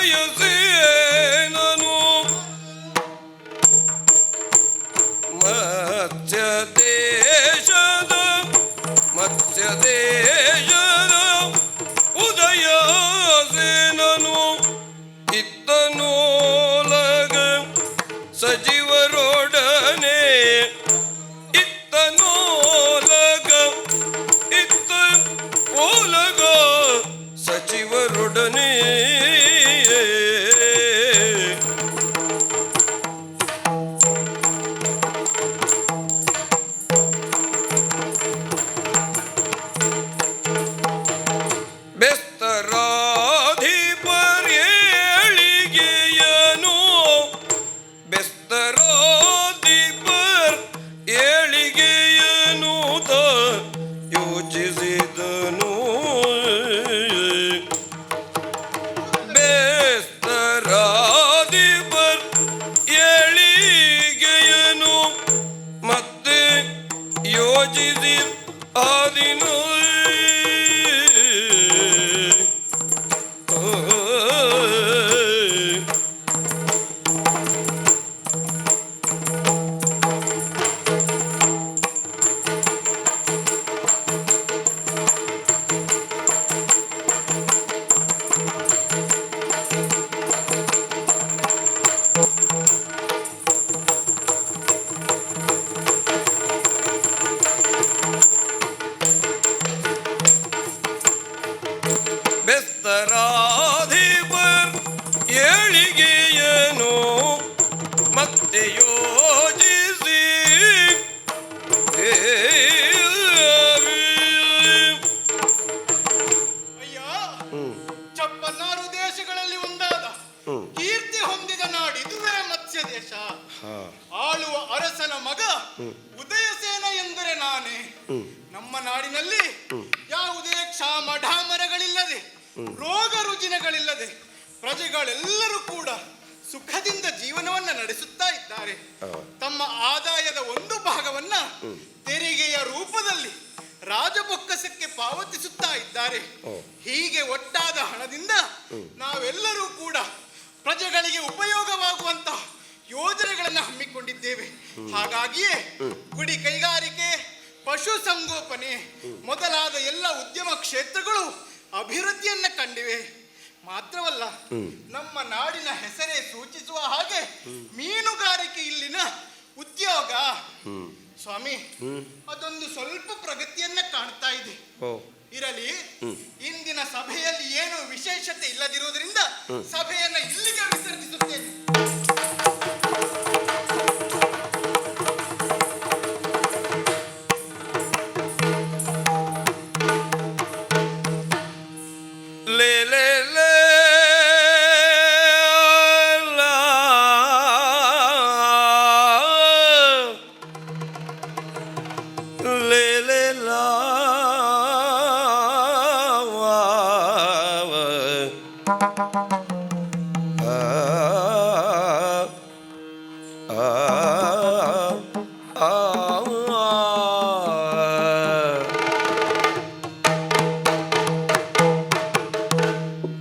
ಉದಯಸೇನನು ಮತ್ಸ್ಯ ದೇಶದ ಉದಯಸೇನನು ಇತ್ತನೋಲಗ ಸಜೀವರೊಡನೆ ಓಲಗ ಸಚಿವರೊಡನೆ ಬೆಸ್ತರಾಧಿಪರ್ಯೇಳಿಗೆಯನು ಬೆಸ್ತರಾಧಿಪರ್ ಏಳಿಗೆಯನು ಯೋಚಿಸಿದನು ಬೆಸ್ತರಾಧಿಪರ್ ಏಳಿಗೆಯನು ಮತ್ತೆ ಯೋಚಿಸಿ ಆದಿನು ಬೆಸ್ತರಾಧಿಪರ್ ಏಳಿಗೆಯನು ಮತ್ತೆ ಯೋಜಿಸಿ ಅಯ್ಯ, 56 ದೇಶಗಳಲ್ಲಿ ಒಂದಾದ ಕೀರ್ತಿ ಹೊಂದಿದ ನಾಡಿದುವೇ ಮತ್ಸ್ಯ ದೇಶ. ಆಳುವ ಅರಸನ ಮಗ ಉದಯಸೇನ ಎಂದರೆ ನಾನೇ. ನಮ್ಮ ನಾಡಿನಲ್ಲಿ ಯಾವುದೇ ಕ್ಷಾಮ ಢಾಮರಗಳಿಲ್ಲದೆ, ರೋಗ ರುಜಿನಗಳಿಲ್ಲದೆ ಪ್ರಜೆಗಳೆಲ್ಲರೂ ಕೂಡ ಸುಖದಿಂದ ಜೀವನವನ್ನ ನಡೆಸುತ್ತಾ ಇದ್ದಾರೆ. ತಮ್ಮ ಆದಾಯದ ಒಂದು ಭಾಗವನ್ನ ತೆರಿಗೆಯ ರೂಪದಲ್ಲಿ ರಾಜಬೊಕ್ಕಸಕ್ಕೆ ಪಾವತಿಸುತ್ತಾ ಇದ್ದಾರೆ. ಹೀಗೆ ಒಟ್ಟಾದ ಹಣದಿಂದ ನಾವೆಲ್ಲರೂ ಕೂಡ ಪ್ರಜೆಗಳಿಗೆ ಉಪಯೋಗವಾಗುವಂತಹ ಯೋಜನೆಗಳನ್ನು ಹಮ್ಮಿಕೊಂಡಿದ್ದೇವೆ. ಹಾಗಾಗಿಯೇ ಗುಡಿ ಕೈಗಾರಿಕೆ, ಪಶು ಸಂಗೋಪನೆ ಮೊದಲಾದ ಎಲ್ಲ ಉದ್ಯಮ ಕ್ಷೇತ್ರಗಳು ಅಭಿವೃದ್ಧಿಯನ್ನ ಕಂಡಿವೆ. ಮಾತ್ರವಲ್ಲ, ನಮ್ಮ ನಾಡಿನ ಹೆಸರೇ ಸೂಚಿಸುವ ಹಾಗೆ ಮೀನುಗಾರಿಕೆ ಇಲ್ಲಿನ ಉದ್ಯೋಗ ಸ್ವಾಮಿ ಅದೊಂದು ಸ್ವಲ್ಪ ಪ್ರಗತಿಯನ್ನ ಕಾಣ್ತಾ ಇದೆ. ಇರಲಿ, ಇಂದಿನ ಸಭೆಯಲ್ಲಿ ಏನು ವಿಶೇಷತೆ ಇಲ್ಲದಿರುವುದರಿಂದ ಸಭೆಯನ್ನ ಇಲ್ಲಿಗೆ ವಿಸರ್ಜಿಸುತ್ತೇನೆ.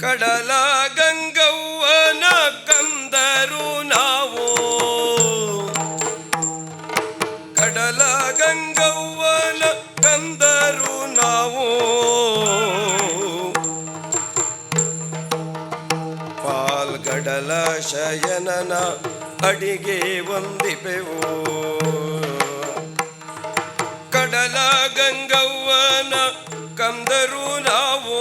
ಕಡಲ ಗಂಗವ್ವನ ಕಂದರು ನಾವು, ಕಡಲ ಗಂಗವ್ವನ ಕಂದರು ನಾವು, ಪಾಲ್ಗಡಲ ಶಯನನ ಅಡಿಗೆ ವಂದಿಪೆವು. ಕಡಲ ಗಂಗವ್ವನ ಕಂದರು ನಾವು,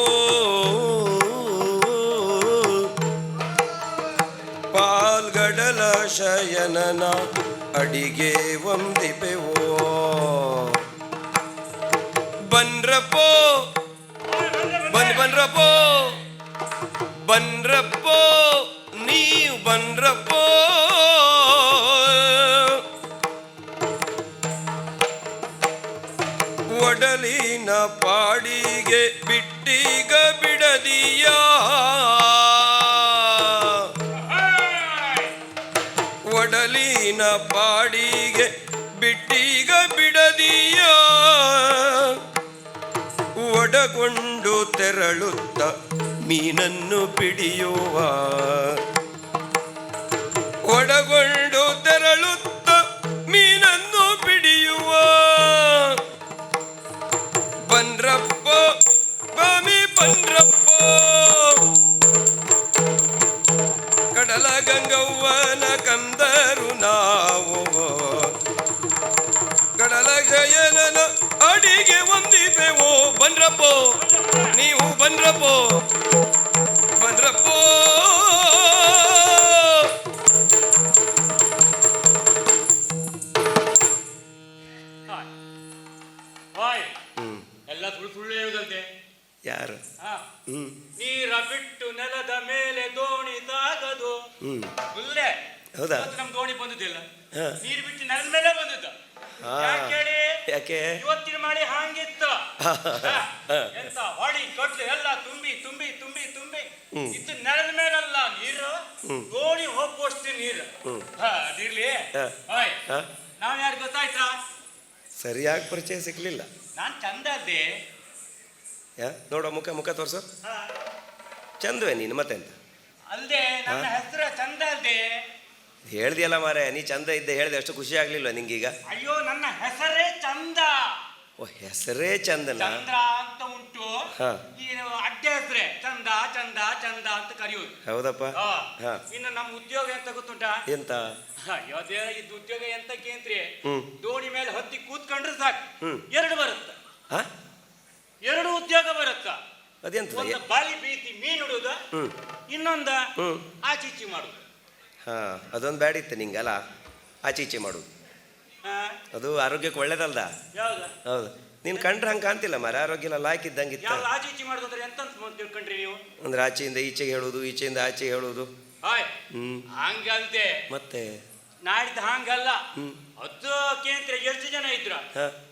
ಪಾಲ್ಗಡಲ ಶಯನನ ಅಡಿಗೆ ವಂದಿಪೆವೋ. ಬನ್ರಪ್ಪೋ ಬನ್ರಪ್ಪೋ ಬನ್ರಪ್ಪೋ ನೀವು ಬನ್ರಪ್ಪೋ. ಒಡಲಿನ ಪಾಡಿಗೆ ಬಿಟ್ಟೀಗ ಬಿಡದಿಯ, ಒಡಲಿನ ಪಾಡಿಗೆ ಬಿಟ್ಟೀಗ ಬಿಡದಿಯ. ಒಡಗೊಂಡು ತೆರಳುತ್ತ ಮೀನನ್ನು ಪಿಡಿಯುವ ಒಡಗೊಂಡು ತೆರಳುತ್ತ ಮೀನನ್ನು ಪಿಡಿಯುವ ಬನ್ರಪ್ಪ ಸ್ವಾಮಿ ಬನ್ರಪ್ಪ ಕಡಲ ಗಂಗವ್ವನ ಕಂದರು ನಾವು ಕಡಲ ಜಯನನ ಅಡಿಗೆ ಹೊಂದಿಪೆವೋ ಬನ್ರಪ್ಪೋ ನೀವು ಬನ್ರಪ್ಪೋ ಬನ್ರಪ್ಪೋ ಎಲ್ಲ ಸುಳ್ಳು ಸುಳ್ಳು ಹೇಳುದಂತೆ. ಯಾರು ನೀರ ಬಿಟ್ಟು ನೆಲದ ಮೇಲೆ ದೋಣಿ ತಾಗದು. ಸುಳ್ಳೆ. ಹೌದಾ? ನಮ್ ದೋಣಿ ಬಂದುದಿಲ್ಲ, ನೀರು ಬಿಟ್ಟು ನೆಲದ ಮೇಲೆ ಬಂದದ್ದು. ಯಾಕೆ ಇವತ್ತಿನ ಮಾಡಿ ಹಾಂಗಿತ್ತು. ಎಂತ ಹೊಡಿ ತೊಟ್ಲು ಎಲ್ಲ ತುಂಬಿ ತುಂಬಿ ತುಂಬಿ ತುಂಬಿ ಇತ್ತು ನೆಲದ ಮೇಲಲ್ಲ ನೀರು, ದೋಣಿ ಹೋಗುವಷ್ಟು ನೀರು. ಅದಿರ್ಲಿ. ನಾವ್ ಯಾರು ಗೊತ್ತಾಯ್ತಾ? ಸರಿಯಾಗಿ ಪರಿಚಯ ಸಿಗ್ಲಿಲ್ಲ. ನಾನ್ ಚಂದ ಅದ್ದೆ. ನೋಡೋ ಮುಖ ಮುಖ ತೋರ್ಸು. ಚಂದವೇ ನೀನು ಮತ್ತೆಂತ ಅಲ್ದೆ ನನ್ನ ಹೆಸರು ಚಂದ ಅಲ್ದೆ. ಹೇಳ್ದಿಯಲ್ಲ ಮಾರೆ, ನೀ ಚಂದ ಇದ್ದೆ ಹೇಳ್ದೆ, ಅಷ್ಟು ಖುಷಿ ಆಗ್ಲಿಲ್ವ ನಿಂಗೀಗ? ಅಯ್ಯೋ ನನ್ನ ಹೆಸರೇ ಚಂದ. ಓ ಹೆಸರೇ ಚಂದನ? ಚಂದ್ರ ಅಂತ ಉಂಟು, ಈ ಅಡ್ಡ ಹೆಸರೇ ಚಂದ ಚಂದ ಚಂದ ಅಂತ ಕರೆಯುವುದು. ಹೌದಪ್ಪ. ಇನ್ನು ನಮ್ಮ ಉದ್ಯೋಗ ಎಂತ ಗೊತ್ತುಂಟ? ಎಂತ? ಅದೇ ಇದು ಉದ್ಯೋಗ ಎಂತಕ್ಕೆ ಅಂತ್ರಿ, ದೋಣಿ ಮೇಲೆ ಹತ್ತಿ ಕೂತ್ಕೊಂಡ್ರೆ ಸಾಕು, ಎರಡು ಬರುತ್ತ. ಎರಡು ಉದ್ಯೋಗ ಬರುತ್ತ. ಅದೆಂತ? ಒಂದು ಬಾಲಿ ಪ್ರೀತಿ ಮೀನು ಹಿಡುದು, ಇನ್ನೊಂದ ಆಚೀಚಿ ಮಾಡುದು. ಅದೊಂದು ಬ್ಯಾಡಿತ್ತು ನಿಂಗಲ್ಲ, ಆಚೀಚೆ ಮಾಡುದು. ಅದು ಆರೋಗ್ಯಕ್ಕೆ ಒಳ್ಳೇದಲ್ದ? ಯಾವ್ದು? ಹೌದು. ನೀನ್ ಕಂಡ್ರೆ ಹಂಗೆ ಕಾಣ್ತಿಲ್ಲ ಮಾರ, ಆರೋಗ್ಯ ಎಲ್ಲ ಲಾಯ್ಕಿದ್ದಂಗಿತ್ತು. ಯಾವ ಆಚೀಚಿ ಮಾಡುದು ಅಂದ್ರೆ ಎಂತ ತಿಳ್ಕೊಂಡ್ರಿ ನೀವು? ಅಂದ್ರೆ ಆಚೆಯಿಂದ ಈಚೆಗೆ ಹೇಳುದು, ಈಚೆಯಿಂದ ಆಚೆ ಹೇಳುದು. ಹಂಗಲ್ದೆ ಮತ್ತೆ ನಾಡಿದ್ದು ಹಂಗಲ್ಲ. ಅದು ಕೇಂದ್ರ ಎಷ್ಟು ಜನ ಇದ್ರ,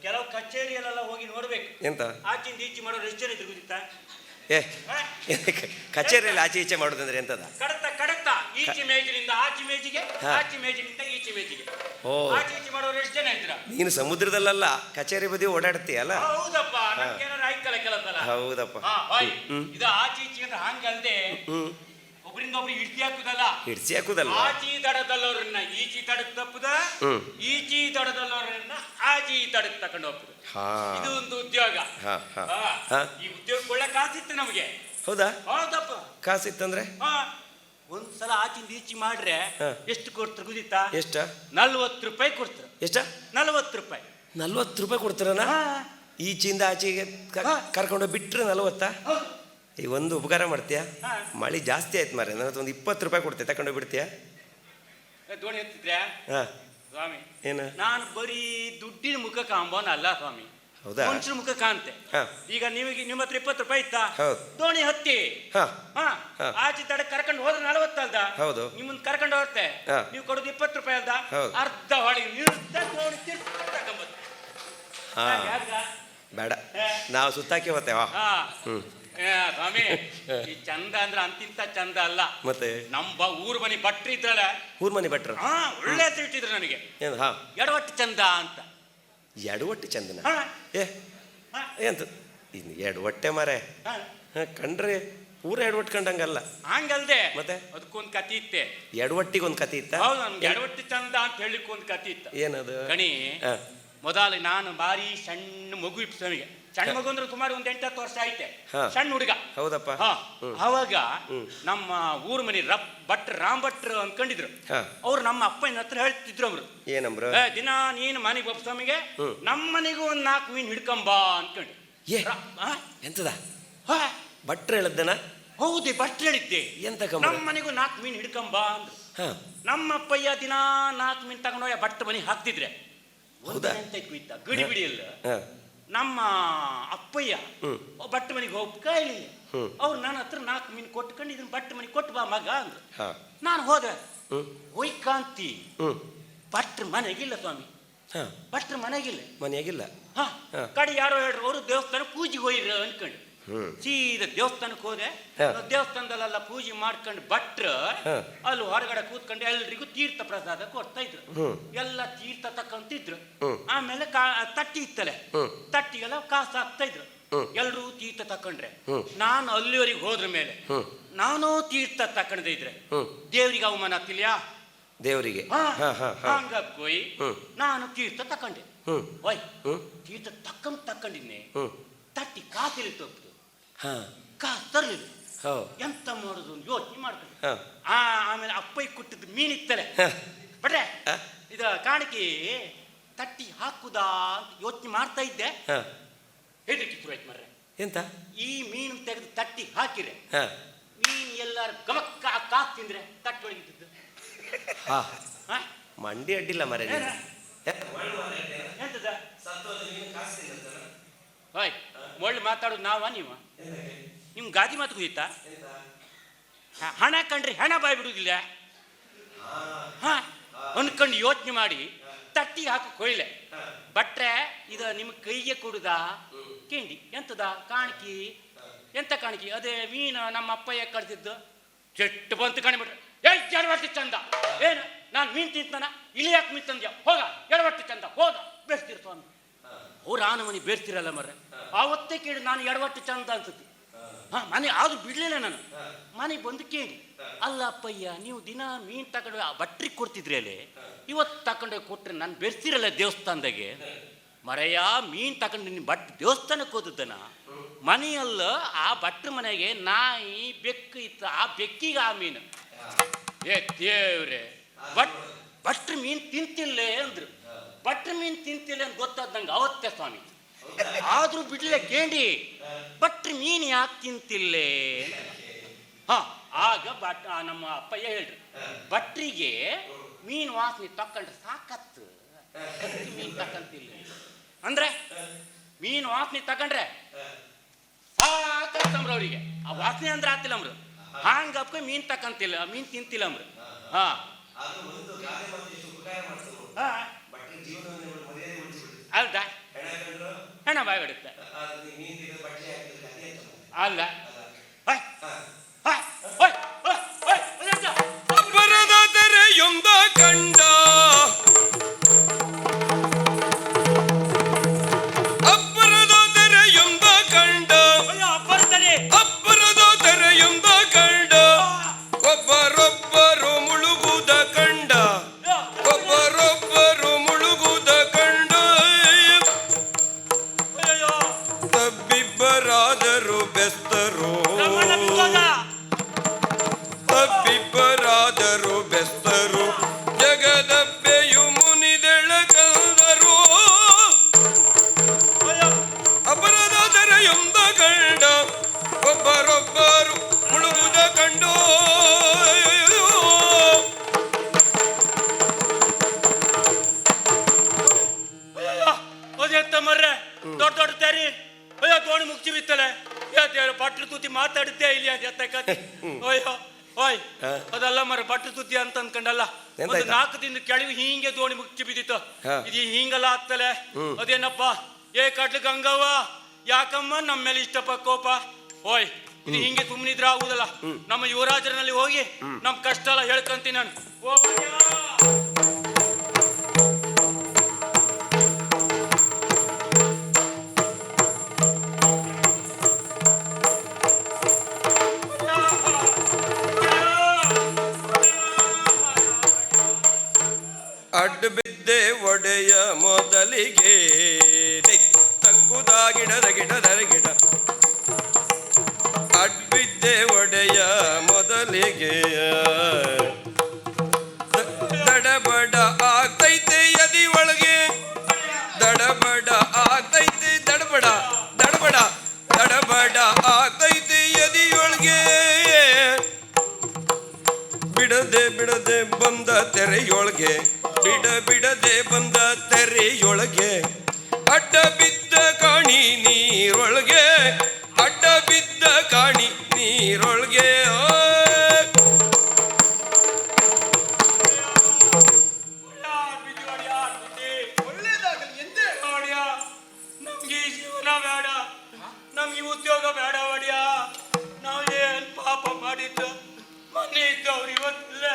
ಕೆಲವು ಕಚೇರಿಯಲ್ಲೆಲ್ಲ ಹೋಗಿ ನೋಡ್ಬೇಕು. ಎಂತ ಆಚಿಂದ ಈಚೆ ಮಾಡೋರು ಎಷ್ಟು ಜನ ಇದ್ರು ಗೊತ್ತಿತ್ತಾ? ಕಚೇರಿಯಲ್ಲಿ ಆಚೆ ಈಚೆ ಮಾಡುದಂದ್ರೆ ಎಂತದ? ಕಡತ ಕಡತ ಈಚೆ ಮೇಜಿನಿಂದ ಆಚೆ ಮೇಜಿಗೆ, ಆಚೆ ಮೇಜಿನಿಂದ ಈಚೆ ಮೇಜಿಗೆ. ಆಚೆ ಈಚೆ ಮಾಡೋರು ಎಷ್ಟು ಜನ ಇದ್ರ? ನೀನು ಸಮುದ್ರದಲ್ಲ ಕಚೇರಿ ಬದಿ ಓಡಾಡ್ತೀಯಲ್ಲ. ಹೌದಪ್ಪ, ನಮ್ಗೇನಾರು ಆಯ್ಕಲ್ಲ ಕೆಲಸಲ್ಲ. ಹೌದಪ್ಪ. ಇದು ಆಚೆ ಈಚೆ ಅಂದ್ರೆ ಹಂಗಲ್ದೆ, ಒಬ್ಬರಿಂದ ಒಬ್ರಿಗೆ ಹಿಡ್ಸಿ ಹಾಕುದಲ್ಲ. ಆಚಿ ದಡದಲ್ಲವ್ರನ್ನ ಈಚಿ ತಡಕ್ ತಪ್ಪುದ, ಈಚಿ ದಡದಲ್ಲವ್ರನ್ನ ಆಚಿ ತಡಕ್ ತಕೊಂಡು ಹೋಗ್ತದೆ. ಇದು ಒಂದು ಉದ್ಯೋಗ. ಈ ಉದ್ಯೋಗ ಕೊಳ್ಳ ಕಾಸಿತ್ತು ನಮಗೆ. ಹೌದಾ? ಹೌದಪ್ಪ. ಕಾಸಿತ್ತಂದ್ರೆ ಒಂದ್ಸಲ ಆಚಿಂದ ಈಚಿ ಮಾಡ್ರೆ ಎಷ್ಟು ಕೊಡ್ತಾರೆ ಗೊತ್ತಿತ್ತಾ? ಎಷ್ಟ? 40 ರೂಪಾಯಿ ಕೊಡ್ತಾರೆ. ಎಷ್ಟ? 40 ರೂಪಾಯಿ. 40 ರೂಪಾಯಿ ಕೊಡ್ತಾರನ? ಈಚಿಂದ ಆಚೆಗೆ ಕರ್ಕೊಂಡು ಬಿಟ್ರೆ 40? ಈಗ ಒಂದು ಉಪಕಾರ ಮಾಡ್ತೀಯ, ಮಳಿ ಜಾಸ್ತಿ ಆಯ್ತು ಮಾರೆ, ನನ್ನ ಒಂದು 20 ರೂಪಾಯಿ ಕೊಡ್ತೀಯ, ತಗೊಂಡು ಬಿಡ್ತೀಯ? ದೋಣಿ ಎತ್ತಿದ್ರೆ ಸ್ವಾಮಿ, ಏನು ನಾನು ಬರೀ ದುಡ್ಡಿನ ಮುಖ ಕಾಂಬೋನ ಅಲ್ಲ ಸ್ವಾಮಿ. ಹೌದಾ? ಮನುಷ್ಯನ ಮುಖ ಕಾಂತೆ. ಈಗ ನಿಮಗೆ ನಿಮ್ಮ ಹತ್ರ 20 ರೂಪಾಯಿ ಇತ್ತಾ? ದೋಣಿ ಹತ್ತಿ ಆಚೆ ತಡ ಕರ್ಕೊಂಡು ಹೋದ್ರೆ 40 ಅಲ್ದ? ಹೌದು. ನಿಮ್ಮನ್ನ ಕರ್ಕೊಂಡು ಹೋಗ್ತೆ, ನೀವು ಕೊಡೋದು 20 ರೂಪಾಯಿ ಅಲ್ದ? ಅರ್ಧ ಹೊಳಿ ಬೇಡ, ನಾವು ಸುತ್ತಾಕಿ ಹೋಗ್ತೇವ. ಸ್ವಾಮಿ, ಈ ಚಂದ ಅಂದ್ರೆ ಅಂತಿಂತ ಚಂದ ಅಲ್ಲ. ಮತ್ತೆ ನಮ್ಮ ಊರ್ ಮನಿ ಭಟ್ರು ಇದ್ರಲ್ಲ, ಊರ್ ಮನಿ ಭಟ್ರು ಒಳ್ಳೆ ಹೆಸರು ಇಟ್ಟಿದ್ರು ನನಗೆ. ಎಡವಟ್ಟು ಚಂದ ಅಂತ. ಎಡವಟ್ಟು ಚಂದನ? ಎಂತ ಎಡವಟ್ಟೆ ಮಾರೆ, ಕಂಡ್ರೆ ಪೂರ ಎಡವಟ್ಟು ಕಂಡಂಗಲ್ಲ. ಹಂಗಲ್ದೆ ಮತ್ತೆ ಅದಕ್ಕೊಂದು ಕತಿ ಇತ್ತೆ. ಎಡವಟ್ಟಿಗೆ ಒಂದು ಕತಿ ಇತ್ತ? ಹೌದು, ನನ್ಗೆ ಎಡವಟ್ಟು ಚಂದ ಅಂತ ಹೇಳಿಕ್ ಒಂದು ಕತಿ ಇತ್ತ. ಏನದು? ಕಣಿ, ಮೊದಲು ನಾನು ಬಾರಿ ಸಣ್ಣ ಮಗು ಇತ್ತು ಸ್ವಾಮಿಗೆ. ಸಣ್ಣ ಮಗು ಅಂದ್ರೆ ಸುಮಾರು ಒಂದು 8-10 ವರ್ಷ ಐತೆ, ಸಣ್ಣ ಹುಡುಗ. ಹೌದಪ್ಪ. ಅವಾಗ ನಮ್ಮ ಊರ್ ಮನಿ ಭಟ್ರು ರಾಮ್ ಭಟ್ರು ಅನ್ಕೊಂಡಿದ್ರು. ಅವ್ರು ನಮ್ಮ ಅಪ್ಪನ ಹತ್ರ ಹೇಳ್ತಿದ್ರು, ಅವ್ರು ಏನಂಬ್ರು? ದಿನ ನೀನು ಮನೆಗೆ ಒಬ್ಬ ಸ್ವಾಮಿಗೆ ನಮ್ಮ ಮನೆಗೂ ಒಂದು 4 ಮೀನು ಹಿಡ್ಕೊಂಬಾ ಅನ್ಕೊಂಡು. ಎಂತದ ಭಟ್ರು ಹೇಳದ್ದನ? ಹೌದು, ಭಟ್ರು ಹೇಳಿದ್ದೆ. ಎಂತ ನಮ್ಮ ಮನೆಗೂ 4 ಮೀನು ಹಿಡ್ಕೊಂಬಾ ಅಂದ್ರು. ನಮ್ಮ ಅಪ್ಪಯ್ಯ ದಿನ 4 ಮೀನು ತಗೊಂಡೋಗ ಭಟ್ರು ಮನೆಗೆ ಹಾಕ್ತಿದ್ರೆ ಎಂತ ಇತ್ತ ಗಡಿ ಬಿಡಿಯಲ್ಲ. ನಮ್ಮ ಅಪ್ಪಯ್ಯ ಭಟ್ಟ ಮನೆಗೆ ಹೋಗಿ ಕಾಯ್ಲಿಲ್ಲ. ಅವ್ರು ನನ್ನ ಹತ್ರ 4 ಮೀನು ಕೊಟ್ಕೊಂಡು ಇದನ್ನ ಭಟ್ಟ ಮನೆಗೆ ಕೊಟ್ಟು ಬಾ ಮಗ ಅಂದ್ರು. ನಾನು ಹೋದೆ. ಒಯ್ಕಾಂತಿ ಭಟ್ರ ಮನೆಗಿಲ್ಲ ಸ್ವಾಮಿ, ಭಟ್ರ ಮನೆಗಿಲ್ಲ. ಕಡೆ ಯಾರೋ ಹೇಳ್ರು, ಅವರು ದೇವಸ್ಥಾನ ಪೂಜೆಗೆ ಹೋಯ್ರ ಅನ್ಕೊಂಡು ಸೀದಾ ದೇವಸ್ಥಾನಕ್ಕೆ ಹೋದೆ. ದೇವಸ್ಥಾನದಲ್ಲೆಲ್ಲ ಪೂಜೆ ಮಾಡ್ಕೊಂಡು ಭಟ್ರು ಅಲ್ಲಿ ಹೊರಗಡೆ ಕೂತ್ಕೊಂಡು ಎಲ್ರಿಗೂ ತೀರ್ಥ ಪ್ರಸಾದ ಕೊಡ್ತಾ ಇದ್ರು. ಎಲ್ಲ ತೀರ್ಥ ತಕೊಂತಿದ್ರು. ಆಮೇಲೆ ತಟ್ಟಿ ಇತ್ತಲೆ, ತಟ್ಟಿಗೆಲ್ಲ ಕಾಸು ಹಾಕ್ತಾ ಇದ್ರು. ಎಲ್ರೂ ತೀರ್ಥ ತಕೊಂಡ್ರೆ ನಾನು ಅಲ್ಲಿವರೆಗೆ ಹೋದ್ರ ಮೇಲೆ ನಾನು ತೀರ್ಥ ತಕೊಂಡೇ ಇದ್ರೆ ದೇವ್ರಿಗೆ ಅವಮಾನ ಆಗ್ತಿಲ್ಯಾ? ದೇವರಿಗೆ ಹಂಗೋಯ್ ನಾನು ತೀರ್ಥ ತಕೊಂಡೆ. ಓಯ್ ತೀರ್ಥ ತಕೊಂಡಿದ್ನೆ, ತಟ್ಟಿ ಕಾತಿಲಿ ತಪ್ಪು ಕಾಸು ತರಲಿಲ್ಲ. ಎಂತ ಮಾಡುದು ಯೋಚನೆ ಮಾಡ್ಕೊಂಡು ಆಮೇಲೆ ಅಪ್ಪಯ್ಯ ಕೊಟ್ಟಿದ್ದು ಮೀನಿತ್ತಲೆ ಬಟ್ರೆ ಇದು ಕಾಣಿಕೆ ತಟ್ಟಿ ಹಾಕುದಾ ಅಂತ ಯೋಚನೆ ಮಾಡ್ತಾ ಇದ್ದೆ. ಹೆದರಿಕೆ ಶುರುವಾಯ್ತು ಮರ್ರೆ. ಎಂತ ಈ ಮೀನು ತೆಗೆದು ತಟ್ಟಿ ಹಾಕಿರೆ ಮೀನು ಎಲ್ಲಾರು ಗಮಕ್ಕ ಕಾಕ್ ತಿಂದ್ರೆ ತಟ್ಟಿ ಒಳಗಿದ್ದು ಮಂಡಿ ಅಡ್ಡಿಲ್ಲ ಮರೆ. ಎಂತದ ಹಾಯ್ ಒಳ್ಳೆ ಮಾತಾಡೋದು ನಾವ ನೀವ? ನಿಮ್ ಗಾದಿ ಮಾತು ಕುದೀತಾ? ಹಣ ಕಂಡ್ರಿ ಹಣ ಬಾಯ್ ಬಿಡುವುದಿಲ್ಲ. ಅನ್ಕೊಂಡು ಯೋಚನೆ ಮಾಡಿ ತಟ್ಟಿ ಹಾಕಿ ಕೊಯ್ಲೆ ಬಟ್ರೆ ಇದು ನಿಮ್ ಕೈಗೆ ಕೊಡುದಾ ಕೇಂಡಿ ಎಂತದ ಕಾಣಿಕಿ? ಎಂತ ಕಾಣಿಕಿ? ಅದೇ ಮೀನು ನಮ್ಮ ಅಪ್ಪಯ್ಯ ಕಡ್ದಿದ್ದು ಚೆಟ್ಟು ಬಂತು ಕಾಣಿಬಿಟ್ರೆ ಎಡವಟ್ಟಿ ಚಂದ. ಏನು ನಾನು ಮೀನ್ ತಿಂತಾನ ಇಲ್ಲಿ ಯಾಕೆ ಮೀನ್ ತಂದ್ಯ? ಹೋಗ ಎಡವಟ್ಟಿ ಚಂದ ಹೋಗ ಬೇಸ್ತಿರ್ ಸ್ವಾಮಿ. ಅವ್ರು ಆನ ಮನೆ ಬೇರ್ತಿರಲ್ಲ ಮರ್ರೆ. ಆವತ್ತೇ ಕೇಳಿ ನಾನು ಎಡವಟ್ಟಿ ಚಂದ ಅನ್ಸುತ್ತೆ. ಮನೆ ಆದ್ರೂ ಬಿಡ್ಲಿಲ್ಲ ನಾನು. ಮನೆಗೆ ಬಂದು ಕೇಳಿ, ಅಲ್ಲ ಅಪ್ಪಯ್ಯ ನೀವು ದಿನ ಮೀನ್ ತಗೊಂಡು ಬಟ್ರಿಗೆ ಕೊಡ್ತಿದ್ರಿ ಅಲ್ಲಿ, ಇವತ್ತು ತಗೊಂಡು ಕೊಟ್ರೆ ನಾನು ಬೆರ್ಸಿರಲ್ಲ ದೇವಸ್ಥಾನದಾಗೆ. ಮರೆಯ ಮೀನ್ ತಗೊಂಡು ನಿನ್ನ ದೇವಸ್ಥಾನಕ್ಕೆ ಹೋದದ್ದನ ಮನೆಯಲ್ಲ ಆ ಭಟ್ರ ಮನೆಗೆ ನಾಯಿ ಬೆಕ್ಕು ಇತ್ತು. ಆ ಬೆಕ್ಕಿಗೆ ಆ ಮೀನು ದೇವ್ರೆ ಭಟ್ರ ಮೀನ್ ತಿಂತಿಲ್ಲೇ ಅಂದ್ರು. ಭಟ್ರ ಮೀನ್ ತಿಂತಿಲ್ಲ ಅಂತ ಗೊತ್ತಾದ ನಂಗೆ ಅವತ್ತೇ ಸ್ವಾಮಿ. ಆದ್ರೂ ಬಿಡ್ಲಿಲ್ಲ ಕೇಂಡಿ ಭಟ್ರ ಮೀನ್ ಯಾಕೆ ತಿಂತಿಲ್ಲೇ? ಆಗ ನಮ್ಮ ಅಪ್ಪಯ್ಯ ಹೇಳ್ರಿ, ಭಟ್ರಿಗೆ ಮೀನ್ ವಾಸನೆ ತಕೊಂಡ್ರೆ ಸಾಕತ್ತು, ಮೀನ್ ತಕ್ಕಂತಿಲ್ಲ ಅಂದ್ರೆ ಮೀನ್ ವಾಸನೆ ತಕೊಂಡ್ರೆ ಸಾಕತ್ತಮ್ರ ಅವ್ರಿಗೆ. ಆ ವಾಸನೆ ಅಂದ್ರೆ ಆತಿಲ್ಲ ಅಮ್ರು. ಹಂಗಪ್ಪ ಮೀನ್ ತಕ್ಕಂತಿಲ್ಲ, ಮೀನ್ ತಿಂತಿಲ್ಲ ಅಮ್ರು. ಹೌದಾ? ಹಣ ಬಾಯ್ ಬಿಡುತ್ತೆ ಅಲ್ಲ. ಅಬ್ಬರದ ತೆರೆಯೊಂದ ಕಂಡ, ಅಬ್ಬರದ ತೆರೆಯೊಂದ ಕಂಡ, ಅಬ್ಬರದ ತೆರೆಯೊಂದ ಕಂಡ, ಒಬ್ಬರೊಬ್ಬರು ಮುಳುಗುದ ಕಂಡ, ಒಬ್ಬರೊಬ್ಬರು ಮುಳುಗುದ ಕಂಡ, ತಬ್ಬಿಬ್ಬರಾದರು ಬೆಸ್ತರು, ತಬ್ಬಿಬ್ಬರಾದರು ಬೆಸ್ತರು, ಜಗದಬ್ಬೆಯು ಮುನಿದೆಳಕಂದರು, ಅಪರದ ತೆರೆಯೊಂದ ಕಂಡ, ಒಬ್ಬರೊಬ್ಬರು ಮುಳುಗುದ ಕಂಡು. ಮರ್ರೆ ದೊಡ್ಡ ದೊಡ್ಡ ತೇರಿ ಅಯ್ಯೋ ದೋಣಿ ಮುಗ್ಚಿ ಬಿತ್ತಲೆ ಭಟ್ರು ತುತಿ ಮಾತಾಡಿದ್ದೆ ಇಲ್ಲಿ ಅದ ಕತೆ. ಅಯ್ಯೋ ಓಯ್ ಅದಲ್ಲ ಮರ ಭಟ್ರು ತುತಿ ಅಂತ ಅನ್ಕೊಂಡಲ್ಲ, ಒಂದು 4 ದಿನ ಕೆಳಗೆ ಹಿಂಗೆ ದೋಣಿ ಮುಗ್ಚಿ ಬಿದ್ದಿತ್ತು. ಇದು ಹಿಂಗಲ್ಲ ಆಗ್ತಲೆ. ಅದೇನಪ್ಪ ಏ ಕಟ್ಲು ಗಂಗವ್ವ ಯಾಕಮ್ಮ ನಮ್ಮ ಮೇಲೆ ಇಷ್ಟಪ್ಪ ಕೋಪ? ಓಯ್ ಇದು ಹಿಂಗೆ ಸುಮ್ಮನಿದ್ರೆ ಆಗುದಲ್ಲ. ನಮ್ಮ ಯುವರಾಜರಲ್ಲಿ ಹೋಗಿ ನಮ್ ಕಷ್ಟ ಎಲ್ಲ ಹೇಳ್ಕೊಂತೀನಿ ನಾನು. ಅಡ್ಡ ಬಿದ್ದೆ ಒಡೆಯ ಮೊದಲಿಗೆ ತಕ್ಕುದ ಗಿಡದ ಗಿಡದರ ಗಿಡ, ಅಡ್ಡ ಬಿದ್ದೆ ಒಡೆಯ ಮೊದಲಿಗೆ ದಡಬಡ ಆಗ್ತೈತೆ ಎದಿ ಒಳಗೆ, ದಡಬಡ ಆಗ್ತೈತೆ ದಡಬಡ ದಡಬಡ ದಡಬಡ ಆಗ್ತೈತೆ ಎದಿಯೊಳಗೆ, ಬಿಡದೆ ಬಿಡದೆ ಬಂದ ತೆರೆಯೊಳಗೆ, ಬಿಡದೆ ಬಂದ ತೆರೆಯೊಳಗೆ, ಅಡ್ಡ ಬಿದ್ದ ಕಾಣಿ ನೀರೊಳಗೆ, ಅಡ್ಡ ಬಿದ್ದ ಕಾಣಿ ನೀರೊಳಗೆ. ಒಳ್ಳೇದಾಗಲಿ ಎಂದೇ ಒಡೆಯ ನಮ್ಗೆ ಈ ಜೀವನ ಬೇಡ, ನಮ್ಗೆ ಉದ್ಯೋಗ ಬೇಡ ಒಡೆಯ. ನಾವು ಏನ್ ಪಾಪ ಮಾಡಿದ್ದು? ಮೊನ್ನೆ ಇದ್ದವ್ರು ಇವತ್ತಿಲ್ಲ,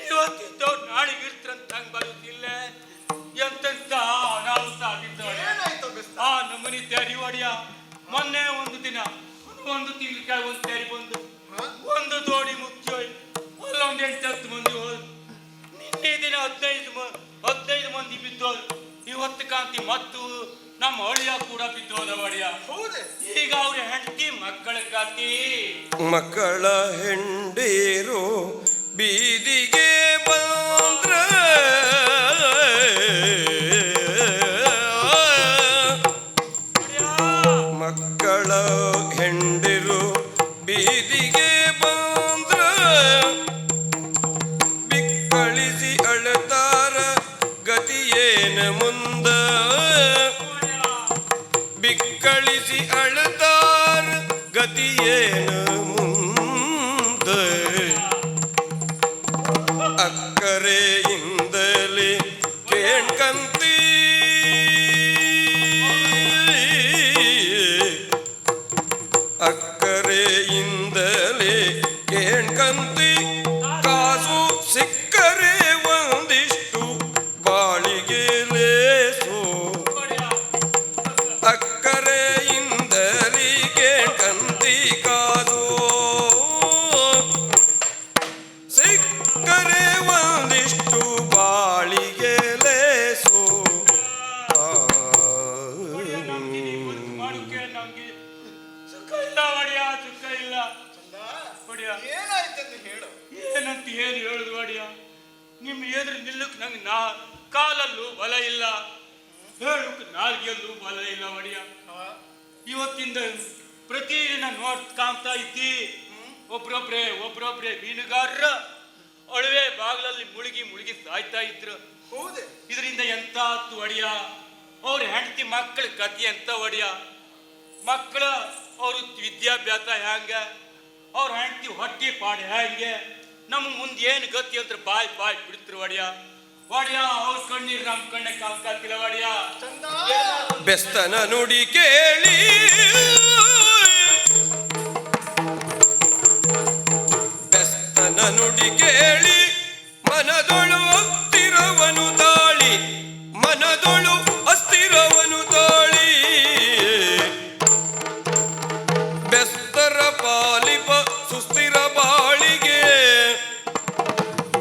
ಇವತ್ತಿದ್ದವ್ರು ನಾಳೆಗೆ ಇರ್ತಂತ ಹಂಗ್ ಬರುತ್ತಿಲ್ಲ. ಎಂತೆಂತ ನಾವು ಸಾಗಿದ್ದವ್ರೆ ಏನಾಯ್ತು ಬೆಸ್ತ? ನಮ್ಮನಿದ್ದಾರೆ ಒಡೆಯ. ಮೊನ್ನೆ ಒಂದು ದಿನ ಒಂದು ತಿಂಗಳ ಒಂದು ಸೇರಿ ಬಂದು ಒಂದು ದೋಣಿ ಮುಚ್ಚೋಯ್ ಅಲ್ಲ ಒಂದು 8-10 ಮಂದಿ ಹೋದ್ರು. ನಿನ್ನೆ ದಿನ 15 ಮಂದಿ ಬಿದ್ದೋದು. ಇವತ್ತು ಕಾಂತಿ ಮತ್ತು ನಮ್ಮ ಅಳಿಯ ಕೂಡ ಬಿದ್ದೋದ ಒಡೆಯ. ಹೌದೇ? ಈಗ ಅವ್ರ ಹೆಂಡತಿ ಮಕ್ಕಳ ಕಾಂತಿ ಮಕ್ಕಳ ಹೆಂಡೇರು ಬೀದಿಗೆ ಬಂದ್ರ ಮಕ್ಕಳ ಹೆಂಡಿರು ಬೀದಿಗೆ ಬಂದ್ರ ಬಿಕ್ಕಳಿಸಿ ಅಳತಾರ ಗತಿಯೇನ ಮುಂದ ಬಿಕ್ಕಳಿಸಿ ಅಳತಾರ ಗತಿಯೇನ ಮುಂದ ಅಕ್ಕರೆಯಿಂದಲೇ ಕೇಳ್ಕಂತೀ ಅಕ್ಕರೆಯಿಂದಲೇ ಕೇಳ್ಕಂತಿ ಕಾಸು ಸಿಕ್ಕರೆ ಒಂದಿಷ್ಟು ಬಾಳಿಗೆ ಲೇಸು ಅಕ್ಕರೆಯಿಂದಲೇ ಕೇಳ್ಕಂತಿ ಕಾಸು ಸಿಕ್ಕರೆ ಒಂದಿಷ್ಟು ಬಾಳಿಗೆ ಲೇಸು ಮಾಡೋಕೆ ನಮ್ಗೆ ಸುಖ ಇಲ್ಲ ಒಡೆಯ, ಸುಖ ಇಲ್ಲ ಒಡೆಯ. ಏನಾಯ್ತೆಂದು ಹೇಳು. ಏನಂತ ಏನು ಹೇಳುದು ಒಡೆಯ? ನಿಮ್ಮ ಎದುರು ನಿಲ್ಲಕ್ ನಂಗೆ ಕಾಲಲ್ಲೂ ಬಲ ಇಲ್ಲ, ಹೇಳಕ್ ನಾಲ್ಗೆಯಲ್ಲೂ ಬಲ ಇಲ್ಲ ಒಡೆಯ. ಇವತ್ತಿಂದ ಪ್ರತಿದಿನ ಕಾಣ್ತಾ ಇದ್ದಿ ಒಬ್ರೊಬ್ರೆ ಮೀನುಗಾರರ ಅಳುವೆ ಬಾಗಿಲಲ್ಲಿ ಮುಳುಗಿ ಸಾಯ್ತಾ ಇದ್ರು. ಹೌದೇ? ಇದರಿಂದ ಎಂತ ಆತು ಒಡೆಯ? ಅವ್ರ ಹೆಂಡತಿ ಮಕ್ಕಳ ಗತಿ ಎಂತ ಒಡೆಯ? ಮಕ್ಕಳ ಅವ್ರ ವಿದ್ಯಾಭ್ಯಾಸ ಹ್ಯಾಂಗ, ಅವ್ರ ಹೆಂಡತಿ ಹೊಟ್ಟಿ ಪಾಡು ಹ್ಯಾಂಗೆ, ನಮ್ಮ ಮುಂದೆ ಏನು ಗತಿ ಅಂತ ಬಾಯ್ ಬಿಡ್ತಿರು ಒಡೆಯ. ಅವ್ರ ಕಣ್ಣೀರು ನಮ್ಮ ಕಣ್ಣೆ ಕಾಲ್ಕಾತಿಲ್ಲ ಒಡೆಯ. ಚಂದ, ಬೆಸ್ತನ ನುಡಿ ಕೇಳಿ ಬೆಸ್ತನ ನುಡಿ ಕೇಳಿ ಮನದೊಳು ಅಸ್ಥಿರವನು ತಾಳಿ ಮನದೊಳು ಅಸ್ಥಿರವನು ತಾಳಿ ಬೆಸ್ತರ ಪಾಲಿಪ ಸುಸ್ಥಿರ ಬಾಳಿಗೆ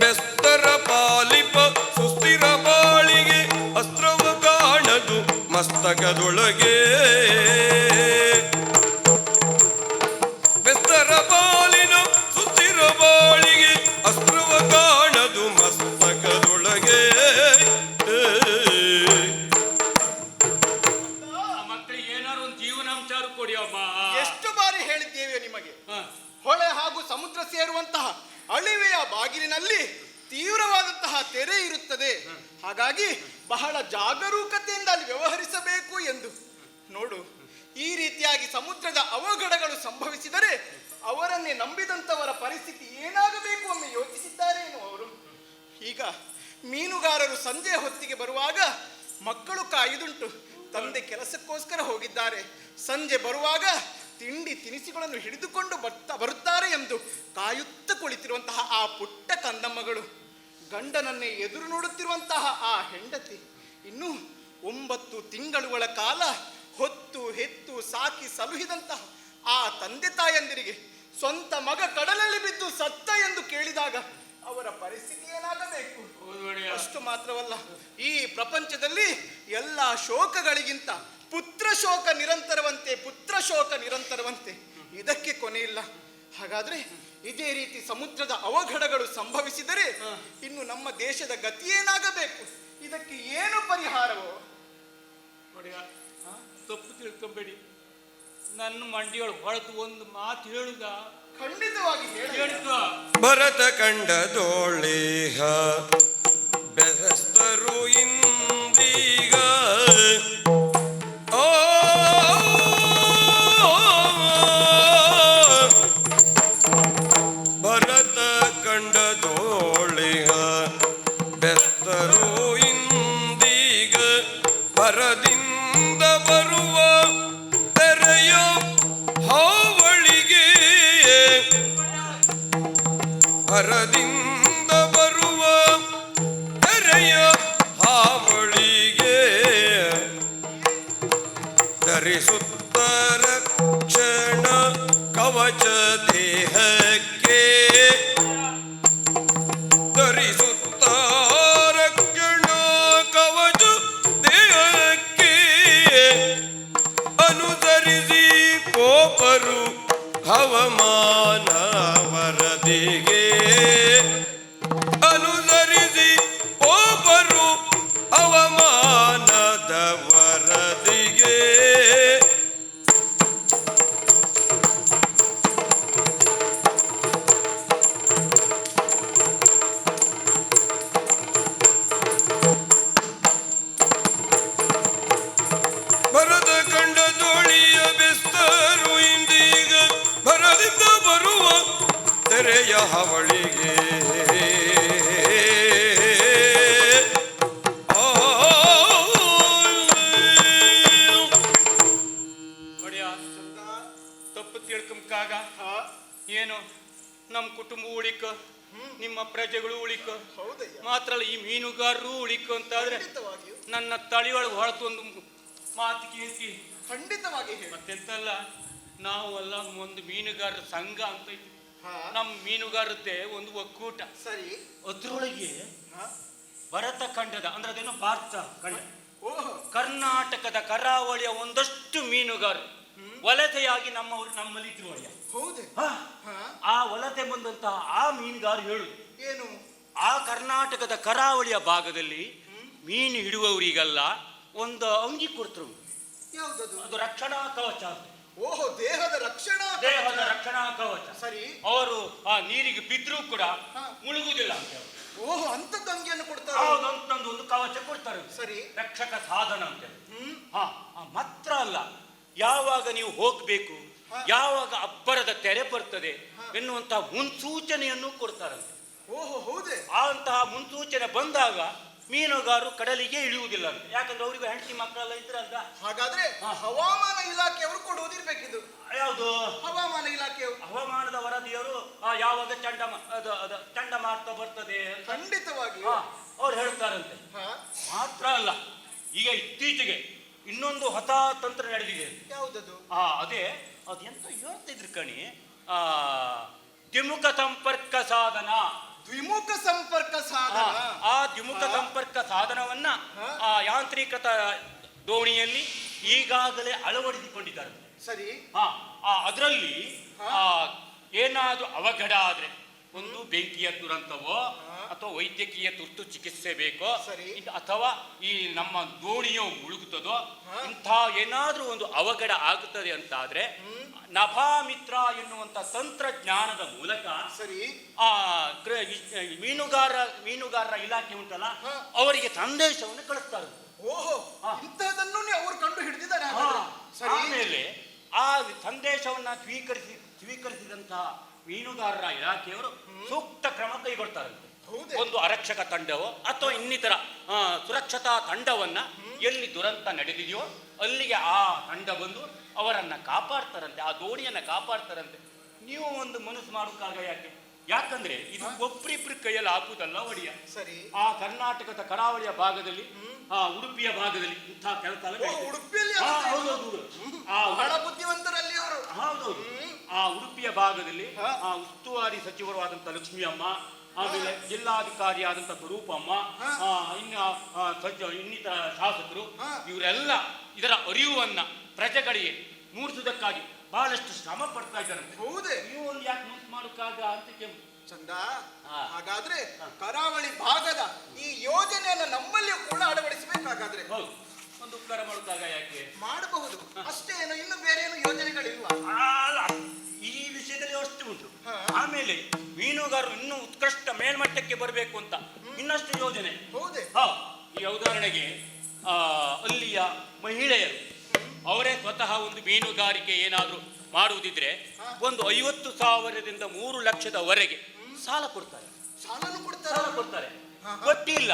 ಬೆಸ್ತರ ಪಾಲಿಪ ಸುಸ್ಥಿರ ಬಾಳಿಗೆ ಅಸ್ತ್ರವ ಕಾಣದು ಮಸ್ತಕದೊಳಗೆ ಬೆಸ್ತರ ಪಾಲಿನ ಸುಸ್ಥಿರ ಬಾಳಿಗೆ ಅಸ್ತ್ರವ ಕಾಣದು ಮಸ್ತಕದೊಳಗೆ. ಆ ಮಕ್ಕಳಿಗೆ ಏನಾರು ಒಂದು ಜೀವನಾಂಶ ಕೊಡಿಯಮ್ಮ. ಎಷ್ಟು ಬಾರಿ ಹೇಳಿದ್ದೇವೆ ನಿಮಗೆ, ಹೊಳೆ ಹಾಗೂ ಸಮುದ್ರ ಸೇರುವಂತಹ ಅಳಿವೆಯ ಬಾಗಿಲಿನಲ್ಲಿ ತೀವ್ರವಾದಂತಹ ತೆರೆ ಇರುತ್ತದೆ. ಹಾಗಾಗಿ ಬಹಳ ಜಾಗರೂಕತೆಯಿಂದ ಅಲ್ಲಿ ವ್ಯವಹರಿಸಬೇಕು ಎಂದು. ನೋಡು, ಈ ರೀತಿಯಾಗಿ ಸಮುದ್ರದ ಅವಘಡಗಳು ಸಂಭವಿಸಿದರೆ ಅವರನ್ನೇ ನಂಬಿದಂತವರ ಪರಿಸ್ಥಿತಿ ಏನಾಗಬೇಕು ಒಮ್ಮೆ ಯೋಚಿಸಿದ್ದಾರೇನು ಅವರು? ಈಗ ಮೀನುಗಾರರು ಸಂಜೆ ಹೊತ್ತಿಗೆ ಬರುವಾಗ ಮಕ್ಕಳು ಕಾಯುದುಂಟು. ತಂದೆ ಕೆಲಸಕ್ಕೋಸ್ಕರ ಹೋಗಿದ್ದಾರೆ. ಸಂಜೆ ಬರುವಾಗ ತಿಂಡಿ ತಿನಿಸುಗಳನ್ನು ಹಿಡಿದುಕೊಂಡು ಬರುತ್ತಾರೆ ಎಂದು ಕಾಯುತ್ತ ಕುಳಿತಿರುವಂತಹ ಆ ಪುಟ್ಟ ಕಂದಮ್ಮಗಳು, ಗಂಡನನ್ನೇ ಎದುರು ನೋಡುತ್ತಿರುವಂತಹ ಆ ಹೆಂಡತಿ, ಇನ್ನು 9 ತಿಂಗಳುಗಳ ಕಾಲ ಹೊತ್ತು ಹೆತ್ತು ಸಾಕಿ ಸಲುಹಿದಂತಹ ಆ ತಂದೆ ತಾಯಂದಿರಿಗೆ ಸ್ವಂತ ಮಗ ಕಡಲಲ್ಲಿ ಬಿದ್ದು ಸತ್ತ ಎಂದು ಕೇಳಿದಾಗ ಅವರ ಪರಿಸ್ಥಿತಿ ಏನಾಗಬೇಕು? ಅಷ್ಟು ಮಾತ್ರವಲ್ಲ, ಈ ಪ್ರಪಂಚದಲ್ಲಿ ಎಲ್ಲ ಶೋಕಗಳಿಗಿಂತ ಪುತ್ರ ಶೋಕ ನಿರಂತರವಂತೆ ಇದಕ್ಕೆ ಕೊನೆ ಇಲ್ಲ. ಹಾಗಾದ್ರೆ ಇದೇ ರೀತಿ ಸಮುದ್ರದ ಅವಘಡಗಳು ಸಂಭವಿಸಿದರೆ ಇನ್ನು ನಮ್ಮ ದೇಶದ ಗತಿ ಏನಾಗಬೇಕು? ಇದಕ್ಕೆ ಏನು ಪರಿಹಾರವೋ? ತಪ್ಪು ತಿಳ್ಕೊಂಬೇಡಿ, ನನ್ನ ಮಂಡಿಯೊಳಗೆ ಹೊಳೆದು ಒಂದು ಮಾತು ಹೇಳುದ? ಖಂಡಿತವಾಗಿ ಹೇಳಿದ್ವ? ಭರತ ಕಂಡದೋಳಿಹ ಬೆಸ್ತರು ಇಂದೀಗ ಭರತ ಕಂಡದೋಳಿಹ ಬೆಸ್ತರು ಇಂದೀಗ ಭರದಿಂದ ಬರುವ ತೆರೆಯ ಹಾವಳಿಗೆ ಭರದಿಂದ ಬರುವ ತೆರೆಯ ಹಾವಳಿಗೆ ಧರಿಸುತ್ತರ ಕವಚ ದೇಹಕ್ಕೆ ಧರಿಸುತ್ತ ರಕ್ಷಣ ಕವಚ ದೇಹಕ್ಕೆ ಅನುಸರಿಸಿ ಕೋಪರು ಹವಮಾನ ವರದಿಗೆ ಅನುಸರಿಸಿ ಕೋಪರು ಹವಮಾನದ ವರದಿಗೆ ಭರದ ಕಂಡ ಜೋಳಿಯ ಬೆಸ್ತರು ಇಂದೀಗ ಭರದಿಂದ ಬರುವ ತೆರೆಯ ಹವಳಿಗೆ ಒಡೆಯ ತಪ್ಪು ತಿಳ್ಕೊಂಬಾಗ ಏನು ನಮ್ಮ ಕುಟುಂಬ ಉಳಿಕ ನಿಮ್ಮ ಪ್ರಜೆಗಳು ಉಳಿಕ ಹೌದಯ್ಯ, ಮಾತ್ರ ಅಲ್ಲ ಈ ಮೀನುಗಾರರು ಉಳಿಕ ಅಂತಾದ್ರೆ ಖಂಡಿತವಾಗಿಯೂ ನನ್ನ ತಳಿಯೊಳಗೆ ಹೊರತು ಒಂದು ಮಾತು ಕೇಳ್ತಿ ಖಂಡಿತವಾಗಿ ಹೇಳಿ. ಮತ್ತೆಂತಲ್ಲ ನಾವು ಅಲ್ಲ ಒಂದು ಮೀನುಗಾರರ ಸಂಘ ಅಂತ ಐತಿ. ಹಾ, ನಮ್ಮ ಮೀನುಗಾರದ್ದೇ ಒಂದು ಒಕ್ಕೂಟ. ಸರಿ. ಅದ್ರೊಳಗೆ ಹಾ, ಭರತ ಖಂಡದ ಅಂದ್ರೆ ಅದೇನೋ ಭಾರತ ಖಂಡ ಓಹೋ, ಕರ್ನಾಟಕದ ಕರಾವಳಿಯ ಒಂದಷ್ಟು ಮೀನುಗಾರರು ವಲಸೆಯಾಗಿ ನಮ್ಮಲ್ಲಿ ಇದ್ರು ಒಡೆಯ. ಹೌದೇ? ಹಾ, ಹಾ, ಆ ವಲಸೆ ಬಂದಂತಹ ಆ ಮೀನುಗಾರರು ಹೇಳುದು ಏನು? ಆ ಕರ್ನಾಟಕದ ಕರಾವಳಿಯ ಭಾಗದಲ್ಲಿ ಮೀನು ಹಿಡುವವರಿಗಲ್ಲ ಒಂದು ಅಂಗಿ ಕೊಡ್ತರು. ಯಾವ್ದದು? ಅದು ರಕ್ಷಣಾ ಕವಚ ಅಂತ. ಓಹೋ, ದೇಹದ ರಕ್ಷಣಾ ದೇಹದ ಕವಚ. ರಕ್ಷಣಾ ಕವಚ. ಸರಿ. ಅವರು ಆ ನೀರಿಗೆ ಬಿದ್ರೂ ಕೂಡ ಹಾ. ಮುಳುಗುದಿಲ್ಲ ಅಂತ ಹೇಳಿ. ಓಹೋ, ಅಂತದ್ದು ಅಂಗಿಯನ್ನು ಕೊಡ್ತಾರೆ. ಹೌದಂತಂದು ಒಂದು ಕವಚ ಕೊಡ್ತಾರೆ. ಸರಿ. ರಕ್ಷಕ ಸಾಧನ ಅಂತ ಹೇಳಿ. ಹಾ, ಮಾತ್ರ ಅಲ್ಲ, ಯಾವಾಗ ನೀವು ಹೋಗ್ಬೇಕು, ಯಾವಾಗ ಅಬ್ಬರದ ತೆರೆ ಬರ್ತದೆ ಎನ್ನುವಂತಹ ಮುನ್ಸೂಚನೆಯನ್ನು ಕೊಡ್ತಾರಂತೆ. ಓಹೋ, ಹೌದೇ? ಅಂತಹ ಮುನ್ಸೂಚನೆ ಬಂದಾಗ ಮೀನುಗಾರರು ಕಡಲಿಗೆ ಇಳಿಯುವುದಿಲ್ಲ ಅಂತ. ಯಾಕಂದ್ರೆ ಅವರಿಗೂ ಹೆಂಡತಿ ಮಕ್ಕಳೆಲ್ಲ ಇದ್ರಲ್ಲ. ಹಾಗಾದ್ರೆ ಹವಾಮಾನ ಇಲಾಖೆಯವರು ಕೊಡುವುದಿರ್ಬೇಕಿದು. ಯಾವುದು? ಹವಾಮಾನ ಇಲಾಖೆಯವರು. ಹವಾಮಾನದ ವರದಿಯವರು ಯಾವಾಗ ಚಂಡಮಾರುತ ಬರ್ತದೆ ಅಂತ ಖಂಡಿತವಾಗಿ ಅವ್ರು ಹೇಳ್ತಾರಂತೆ. ಮಾತ್ರ ಅಲ್ಲ, ಈಗ ಇತ್ತೀಚೆಗೆ ಇನ್ನೊಂದು ಹೊಸ ತಂತ್ರ ನಡೆದಿದೆ. ಯಾವುದದು? ಅದೇ ಅದೆಂತ ಹೇಳ್ತಿದ್ರು ಕಣಿ, ದ್ವಿಮುಖ ಸಂಪರ್ಕ ಸಾಧನ. ದ್ವಿಮುಖ ಸಂಪರ್ಕ ಸಾಧನ. ಆ ದ್ವಿಮುಖ ಸಂಪರ್ಕ ಸಾಧನವನ್ನ ಆ ಯಾಂತ್ರೀಕೃತ ದೋಣಿಯಲ್ಲಿ ಈಗಾಗಲೇ ಅಳವಡಿಸಿಕೊಂಡಿದ್ದಾರೆ. ಸರಿ. ಅದರಲ್ಲಿ ಏನಾದ್ರೂ ಅವಘಡ ಆದ್ರೆ, ಒಂದು ಬೆಂಕಿಯ ದುರಂತವೋ ಅಥವಾ ವೈದ್ಯಕೀಯ ತುರ್ತು ಚಿಕಿತ್ಸೆ ಬೇಕೋ, ಅಥವಾ ಈ ನಮ್ಮ ದೋಣಿಯೋ ಮುಳುಗುತ್ತದೋ, ಇಂಥ ಏನಾದ್ರೂ ಒಂದು ಅವಘಡ ಆಗುತ್ತದೆ ಅಂತಾದ್ರೆ ನಭಾಮಿತ್ರ ಎನ್ನುವಂತ ತಂತ್ರಜ್ಞಾನದ ಮೂಲಕ ಸರಿ ಆ ಮೀನುಗಾರರ ಇಲಾಖೆ ಉಂಟಲ್ಲ, ಅವರಿಗೆ ಸಂದೇಶವನ್ನು ಕಳಿಸ್ತಾರೆ. ಓಹೋ, ಇಂಥದನ್ನು ಅವರು ಕಂಡು ಹಿಡಿದಿದ್ದಾರೆ. ಆಮೇಲೆ ಆ ಸಂದೇಶವನ್ನ ಸ್ವೀಕರಿಸಿದಂತಹ ಮೀನುಗಾರರ ಇಲಾಖೆಯವರು ಸೂಕ್ತ ಕ್ರಮ ಕೈಗೊಳ್ತಾರಂತೆ. ಒಂದು ಆರಕ್ಷಕ ತಂಡವೋ ಅಥವಾ ಇನ್ನಿತರ ಸುರಕ್ಷತಾ ತಂಡವನ್ನ ಎಲ್ಲಿ ದುರಂತ ನಡೆದಿದೆಯೋ ಅಲ್ಲಿಗೆ ಆ ತಂಡ ಬಂದು ಅವರನ್ನ ಕಾಪಾಡ್ತಾರಂತೆ, ಆ ದೋಣಿಯನ್ನ ಕಾಪಾಡ್ತಾರಂತೆ. ನೀವು ಒಂದು ಮನಸ್ಸು ಮಾಡೋಕ್ಕಾಗ ಯಾಕೆ? ಯಾಕಂದ್ರೆ ಇದು ಒಬ್ರಿಬ್ರು ಕೈಯಲ್ಲಿ ಆಗುವುದಲ್ಲ ಒಡೆಯ. ಸರಿ. ಆ ಕರ್ನಾಟಕದ ಕರಾವಳಿಯ ಭಾಗದಲ್ಲಿ, ಉಡುಪಿಯ ಭಾಗದಲ್ಲಿ ಇಂಥ ಕೆಲಸ ಉಡುಪಿಯಲ್ಲಿ ಬಹಳ ಬುದ್ಧಿವಂತರಲ್ಲಿ ಅವರು. ಹೌದೌದು. ಆ ಉಡುಪಿಯ ಭಾಗದಲ್ಲಿ ಉಸ್ತುವಾರಿ ಸಚಿವರು ಆದಂತ ಲಕ್ಷ್ಮಿ ಅಮ್ಮ, ಆಮೇಲೆ ಜಿಲ್ಲಾಧಿಕಾರಿಯಾದಂತ ಸ್ವರೂಪಮ್ಮ, ಇನ್ನಿತರ ಶಾಸಕರು, ಇವರೆಲ್ಲ ಇದರ ಅರಿವನ್ನ ಪ್ರಜೆಗಳಿಗೆ ಮೂಡಿಸುವುದಕ್ಕಾಗಿ ಬಹಳಷ್ಟು ಶ್ರಮ ಪಡ್ತಾ ಇದ್ದಾರಂತೆ. ಹೌದೇ? ನೀವು ಒಂದು ಯಾಕೆ ಮನಸ್ಸು ಮಾಡೋಕ್ಕಾಗ ಅಂತ ಕೇಳಿ ಚಂದ. ಹಾಗಾದ್ರೆ ಕರಾವಳಿ ಭಾಗದ ಈ ಯೋಜನೆಯನ್ನು ನಮ್ಮಲ್ಲಿಯೂ ಕೂಡ ಅಳವಡಿಸಬೇಕಾಗಾದ್ರೆ ಹೌದು, ಒಂದು ಉಪಕಾರ ಮಾಡೋಕ್ಕಾಗ ಯಾಕೆ? ಮಾಡಬಹುದು ಅಷ್ಟೇನು, ಇನ್ನು ಬೇರೆ ಏನು ಯೋಜನೆಗಳಿಲ್ವಾ? ಈ ವಿಷಯದಲ್ಲಿ ಅಷ್ಟು ಉಂಟು. ಆಮೇಲೆ ಮೀನುಗಾರರು ಇನ್ನೂ ಉತ್ಕೃಷ್ಟ ಮೇಲ್ಮಟ್ಟಕ್ಕೆ ಬರಬೇಕು ಅಂತ ಇನ್ನಷ್ಟು ಯೋಜನೆ. ಹೌದೇ? ಈ ಉದಾಹರಣೆಗೆ ಅಲ್ಲಿಯ ಮಹಿಳೆಯರು ಅವರೇ ಸ್ವತಃ ಒಂದು ಮೀನುಗಾರಿಕೆ ಏನಾದರೂ ಮಾಡುವುದಿದ್ರೆ ಒಂದು 50,000ದಿಂದ 3 ಲಕ್ಷದವರೆಗೆ ಸಾಲ ಕೊಡ್ತಾರೆ. ಸಾಲನು ಸಾಲ ಕೊಡ್ತಾರೆ, ಬಡ್ಡಿ ಇಲ್ಲ.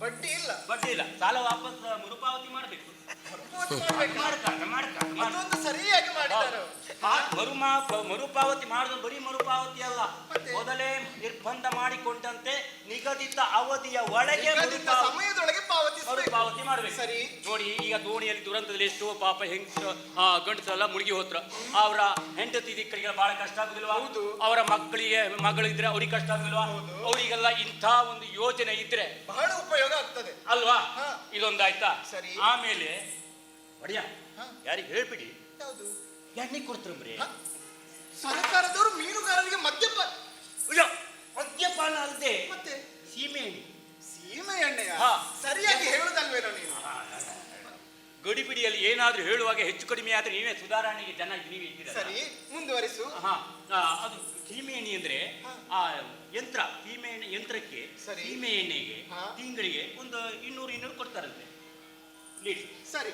ಬಡ್ಡಿ ಇಲ್ಲ. ಬಡ್ಡಿ ಇಲ್ಲ, ಸಾಲ ವಾಪಸ್ ಮರುಪಾವತಿ ಮಾಡ್ಬೇಕು. ಅದೊಂದು ಸರಿಯಾಗಿ ಮಾಡಿದ್ದಾರೆ ಅವರು. ಮರುಪಾವತಿ ಮಾಡಿದ್ರೆ ಬರೀ ಮರುಪಾವತಿ ಅಲ್ಲ, ಮತ್ತೆ? ಮೊದಲೇ ನಿರ್ಬಂಧ ಮಾಡಿಕೊಂಡಂತೆ ನಿಗದಿತ ಅವಧಿಯ ಒಳಗೆ ಸಮಯದೊಳಗೆ ಮರುಪಾವತಿ ಮಾಡ್ಬೇಕು. ಸರಿ. ನೋಡಿ, ಈಗ ದೋಣಿಯಲ್ಲಿ ದುರಂತದಲ್ಲಿ ಎಷ್ಟೋ ಪಾಪ ಗಂಡಸರೆಲ್ಲ ಮುಳುಗಿ ಹೋತ್ರ. ಅವರ ಹೆಂಡತಿ ದಿಕ್ಕರಿಗೆ ಬಹಳ ಕಷ್ಟ ಆಗುದಿಲ್ವಾ? ಹೌದು. ಅವರ ಮಕ್ಕಳಿದ್ರೆ ಅವ್ರಿಗೆ ಕಷ್ಟ ಆಗುದಿಲ್ವಾ? ಅವರಿಗೆಲ್ಲ ಇಂಥ ಒಂದು ಯೋಜನೆ ಇದ್ರೆ ಬಹಳ ಉಪಯೋಗ ಆಗ್ತದೆ ಅಲ್ವಾ? ಇದೊಂದಾಯ್ತಾ? ಸರಿ. ಆಮೇಲೆ ಬಡಿಯ ಯಾರಿಗೆ ಹೇಳ್ಬಿಡಿ, ಯಾವುದು ಎಣ್ಣೆ ಕೊಡ್ತಾರ್ರಿ ಸರ್ಕಾರದವರು ಮೀನುಗಾರರಿಗೆ ಮದ್ಯಪಾನ ಅಲ್ಲದೆ ಮತ್ತೆ ಸೀಮೆ ಎಣ್ಣೆ. ಸೀಮೆ ಎಣ್ಣೆಯ ಹಾ. ಸರಿಯಾಗಿ ಹೇಳುದಲ್ವೇನೋ ನೀನು? ಗಡಿಬಿಡಿಯಲ್ಲಿ ಏನಾದ್ರೂ ಹೇಳುವಾಗ ಹೆಚ್ಚು ಕಡಿಮೆ ಆದ್ರೆ ನೀವೇ ಸುಧಾರಣೆಗೆ ಜನ ನೀವೇ ಇದ್ದೀರ. ಸರಿ, ಮುಂದುವರಿಸು. ಅದು ಸೀಮೆ ಎಣ್ಣೆ ಅಂದ್ರೆ ಆ ಯಂತ್ರ, ಸೀಮೆ ಎಣ್ಣೆ ಯಂತ್ರಕ್ಕೆ ಸರಿ. ಸೀಮೆ ಎಣ್ಣೆಗೆ ಹಾ. ತಿಂಗಳಿಗೆ ಒಂದು 200 ಕೊಡ್ತಾರಂತೆ ಲೀಟರ್. ಸರಿ.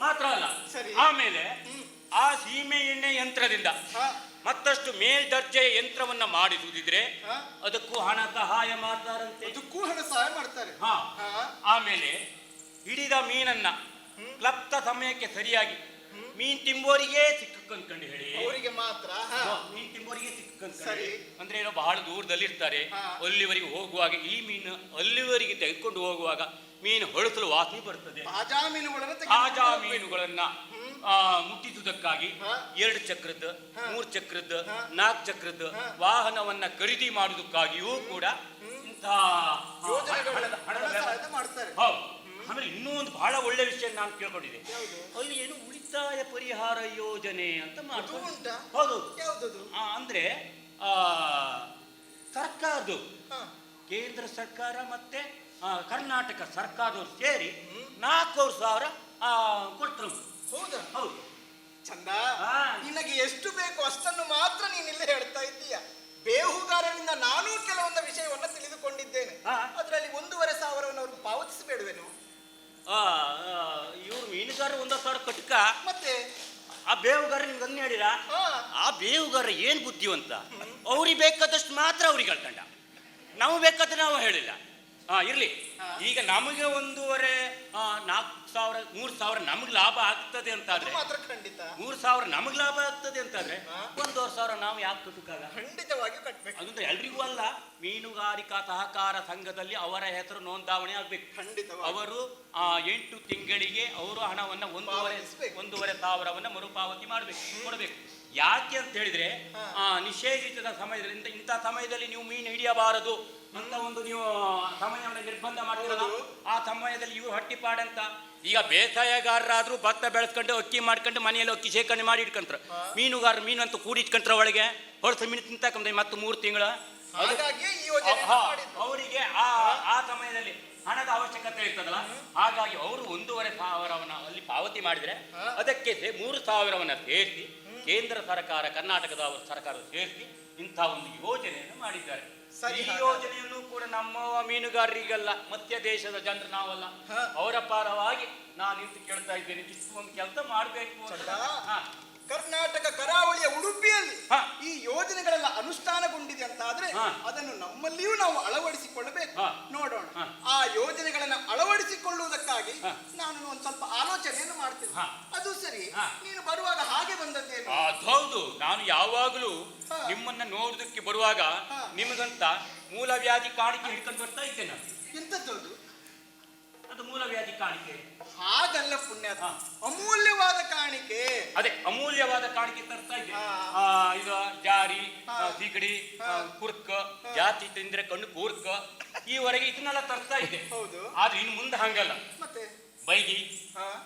ಮಾತ್ರ ಅಲ್ಲ, ಸರಿ. ಆಮೇಲೆ ಆ ಸೀಮೆ ಎಣ್ಣೆ ಯಂತ್ರದಿಂದ ಹಾ. ಮತ್ತಷ್ಟು ಮೇಲ್ದರ್ಜೆಯ ಯಂತ್ರವನ್ನ ಮಾಡಿಸುವುದಿದ್ರೆ ಹಾ. ಅದಕ್ಕೂ ಹಣ ಸಹಾಯ ಮಾಡ್ತಾರಂತೆ. ಅದಕ್ಕೂ ಹಣ ಸಹಾಯ ಮಾಡ್ತಾರೆ. ಹಾ. ಹಾ. ಆಮೇಲೆ ಹಿಡಿದ ಮೀನನ್ನ ಕ್ಲಪ್ತ ಸಮಯಕ್ಕೆ ಸರಿಯಾಗಿ ಮೀನ್ ತಿಂಬೋರಿಗೆ ಸಿಕ್ಕಂದ್ಕೊಂಡು ಹೇಳಿ, ಅವರಿಗೆ ಮಾತ್ರ. ಹಾ. ಮೀನ್ ತಿಂಬೋರಿಗೆ ಸಿಕ್ಕಂದ್ಕೊಂಡು ಸರಿ. ಅಂದ್ರೆ ಏನೋ ಬಹಳ ದೂರದಲ್ಲಿ ಇರ್ತಾರೆ, ಹಾ. ಅಲ್ಲಿವರೆಗೆ ಹೋಗುವಾಗ ಈ ಮೀನು ಅಲ್ಲಿವರೆಗೆ ತೆಗೆದುಕೊಂಡು ಹೋಗುವಾಗ ಮೀನು ಹೊಳಸಲು ವಾಸನೆ ಬರ್ತದೆ. ತಾಜಾ ಮೀನುಗಳನ್ನು ತಾಜಾ ಮೀನುಗಳನ್ನ ಮುಟ್ಟಿಸುವುದಕ್ಕಾಗಿ ಹಾ. 2 ಚಕ್ರದ್ದು, 3 ಚಕ್ರದ್ದು, ಹಾ. 4 ಚಕ್ರದ್ದು ವಾಹನವನ್ನ ಖರೀದಿ ಮಾಡುವುದಕ್ಕಾಗಿಯೂ ಕೂಡ ಇಂತಹ ಸಹಾಯ ಮಾಡ್ತಾರೆ. ಹೌದು. ಆಮೇಲೆ ಇನ್ನೂ ಒಂದು ಬಹಳ ಒಳ್ಳೆ ವಿಷಯ ನಾನು ಕೇಳ್ಕೊಂಡಿದ್ದೆ. ಯಾವುದು? ಅಲ್ಲಿ ಏನು ಉಳಿತಾಯ ಪರಿಹಾರ ಯೋಜನೆ ಅಂತ ಮಾಡ್ತಾರೆ. ಉಂಟಾ? ಹೌದು. ಯಾವುದದು? ಅಂದ್ರೆ ಸರ್ಕಾರದ್ದು, ಹಾ. ಕೇಂದ್ರ ಸರ್ಕಾರ ಮತ್ತೆ ಕರ್ನಾಟಕ ಸರ್ಕಾರದವ್ರು ಸೇರಿ 4,000 ಕೊಡ್ತಾರೆ. ಹೌದಾ? ಹೌದು. ಚಂದ. ಹಾ. ನಿನಗೆ ಎಷ್ಟು ಬೇಕು ಅಷ್ಟನ್ನು ಮಾತ್ರ ನೀನಿಲ್ಲಿ ಹೇಳ್ತಾ ಇದ್ದೀಯ. ಬೇಹುಗಾರರಿಂದ ನಾನೂ ಕೆಲವೊಂದು ವಿಷಯವನ್ನ ತಿಳಿದುಕೊಂಡಿದ್ದೇನೆ. ಹಾ. ಅದರಲ್ಲಿ 1,500 ಅವ್ರಿಗೆ ಪಾವತಿಸಬೇಡವೇನು? ಇವ್ರು ಮೀನುಗಾರ 1,000 ಕಟ್ಟಕ, ಮತ್ತೆ ಆ ಬೇವುಗಾರ ನಿಮ್ಗೆ ಹಂಗೆ ಹೇಳಿರ? ಹಾ. ಆ ಬೇವುಗಾರ ಏನ್ ಬುದ್ಧಿವಂತ, ಅವ್ರಿಗೆ ಬೇಕಾದಷ್ಟು ಮಾತ್ರ ಅವ್ರಿಗೆ ಹೇಳ್ಕೊಂಡ, ನಾವು ಬೇಕಾದ್ರೆ ನಾವು ಹೇಳಿಲ್ಲ. ಇರ್ಲಿ. ಈಗ ನಮಗೆ 1,500 4,000 3,000 ನಮಗೆ ಲಾಭ ಆಗ್ತದೆ ಅಂತಾದ್ರೆ, ಮಾತ್ರ ಖಂಡಿತ 3,000 ನಮಗೆ ಲಾಭ ಆಗ್ತದೆ ಅಂತಾದ್ರೆ 1,500 ನಾವು ಯಾಕೆ ಕಟ್ಟುಕಾಗ? ಖಂಡಿತವಾಗಿ ಕಟ್ಟಬೇಕು. ಅದಂದ್ರೆ ಎಲ್ರಿಗೂ ಅಲ್ಲ, ಮೀನುಗಾರಿಕಾ ಸಹಕಾರ ಸಂಘದಲ್ಲಿ ಅವರ ಹೆಸರು ನೋಂದಾವಣೆ ಆಗ್ಬೇಕು. ಖಂಡಿತವಾಗಿ. ಅವರು 8 ತಿಂಗಳಿಗೆ ಅವರು ಹಣವನ್ನ 1,500 ಮರುಪಾವತಿ ಮಾಡ್ಬೇಕು, ಕೊಡಬೇಕು. ಯಾಕೆ ಅಂತ ಹೇಳಿದ್ರೆ ನಿಷೇಧಿತ ಸಮಯದಲ್ಲಿ ಇಂಥ ಸಮಯದಲ್ಲಿ ನೀವು ಮೀನು ಹಿಡಿಯಬಾರದು ಅಂತ ಒಂದು ನೀವು ಸಮಯವನ್ನು ನಿರ್ಬಂಧ ಮಾಡಿರಲ್ಲ. ಆ ಸಮಯದಲ್ಲಿ ಇವರು ಹಟ್ಟಿಪಾಡಂತ ಈಗ ಬೇಸಾಯಗಾರರಾದ್ರೂ ಭತ್ತ ಬೆಳೆಸ್ಕೊಂಡು ಅಕ್ಕಿ ಮಾಡ್ಕೊಂಡು ಮನೆಯಲ್ಲಿ ಅಕ್ಕಿ ಶೇಖರಣೆ ಮಾಡಿ ಇಟ್ಕೊಂಡ್ರ, ಮೀನುಗಾರರು ಮೀನು ಅಂತ ಕೂಡಿಟ್ಕೊಂಡ್ರ ಒಳಗೆ ಹೊರಸ ಮೀನು ತಿಂತಕ್ಕಂದ್ರೆ ಮತ್ತೆ 3 ತಿಂಗಳು ಅವರಿಗೆ ಆ ಸಮಯದಲ್ಲಿ ಹಣದ ಅವಶ್ಯಕತೆ ಇರ್ತದಲ್ಲ. ಹಾಗಾಗಿ ಅವರು 1,500 ಅಲ್ಲಿ ಪಾವತಿ ಮಾಡಿದ್ರೆ ಅದಕ್ಕೆ 3,000 ಸೇರಿಸಿ ಕೇಂದ್ರ ಸರ್ಕಾರ ಕರ್ನಾಟಕದ ಸರ್ಕಾರ ಸೇರಿಸಿ ಇಂಥ ಒಂದು ಯೋಜನೆಯನ್ನು ಮಾಡಿದ್ದಾರೆ. ಈ ಯೋಜನೆಯನ್ನು ಕೂಡ ನಮ್ಮ ಮೀನುಗಾರರಿಗಲ್ಲ, ಮಧ್ಯ ದೇಶದ ಜನರು ನಾವಲ್ಲ, ಅವರ ಪರವಾಗಿ ನಾನು ನಿಂತು ಕೇಳ್ತಾ ಇದ್ದೇನೆ, ಇಷ್ಟು ಒಂದು ಕೆಲಸ ಮಾಡಬೇಕು. ಕರ್ನಾಟಕ ಕರಾವಳಿಯ ಉಡುಪಿಯಲ್ಲಿ ಈ ಯೋಜನೆಗಳೆಲ್ಲ ಅನುಷ್ಠಾನಗೊಂಡಿದೆ ಅಂತ ಆದ್ರೆ ಅದನ್ನು ನಮ್ಮಲ್ಲಿಯೂ ನಾವು ಅಳವಡಿಸಿಕೊಳ್ಳಬೇಕು. ನೋಡೋಣ. ಆ ಯೋಜನೆಗಳನ್ನ ಅಳವಡಿಸಿಕೊಳ್ಳುವುದಕ್ಕಾಗಿ ನಾನು ಒಂದು ಸ್ವಲ್ಪ ಆಲೋಚನೆಯನ್ನು ಮಾಡ್ತೇನೆ. ಅದು ಸರಿ, ನೀನು ಬರುವಾಗ ಹಾಗೆ ಬಂದದ್ದೇನು? ಹೌದು, ನಾನು ಯಾವಾಗಲೂ ನಿಮ್ಮನ್ನ ನೋಡುವುದಕ್ಕೆ ಬರುವಾಗ ನಿಮಗಂತ ಮೂಲವ್ಯಾಧಿ ಕಾಣಿಕೆ ಹಿಡ್ಕೊಂಡು ಬರ್ತಾ ಇದ್ದೇನೆ. ಎಂತದ್ದು ಅದು ಮೂಲವ್ಯಾಧಿ ಕಾಣಿಕೆ? ಹಾಗಲ್ಲ ಪುಣ್ಯಾತ್ಮ, ಅಮೂಲ್ಯವಾದ ಕಾಣಿಕೆ. ಅದೇ ಅಮೂಲ್ಯವಾದ ಕಾಣಿಕೆ ತರ್ತಾ ಇದ್ದೆ. ಇದು ಜಾರಿ, ಸಿಗಡಿ, ಕುರ್ಕ, ಜಾತಿ ತಿಂದ್ರೆ ಕಣ್ಣು ಕೂರ್ಕ, ಈವರೆಗೆ ಇದನ್ನೆಲ್ಲ ತರ್ತಾ ಇದ್ದೆ. ಹೌದು. ಆದ್ರೆ ಇನ್ನು ಮುಂದೆ ಹಂಗಲ್ಲ. ಮತ್ತೆ ಬೈಗಿ,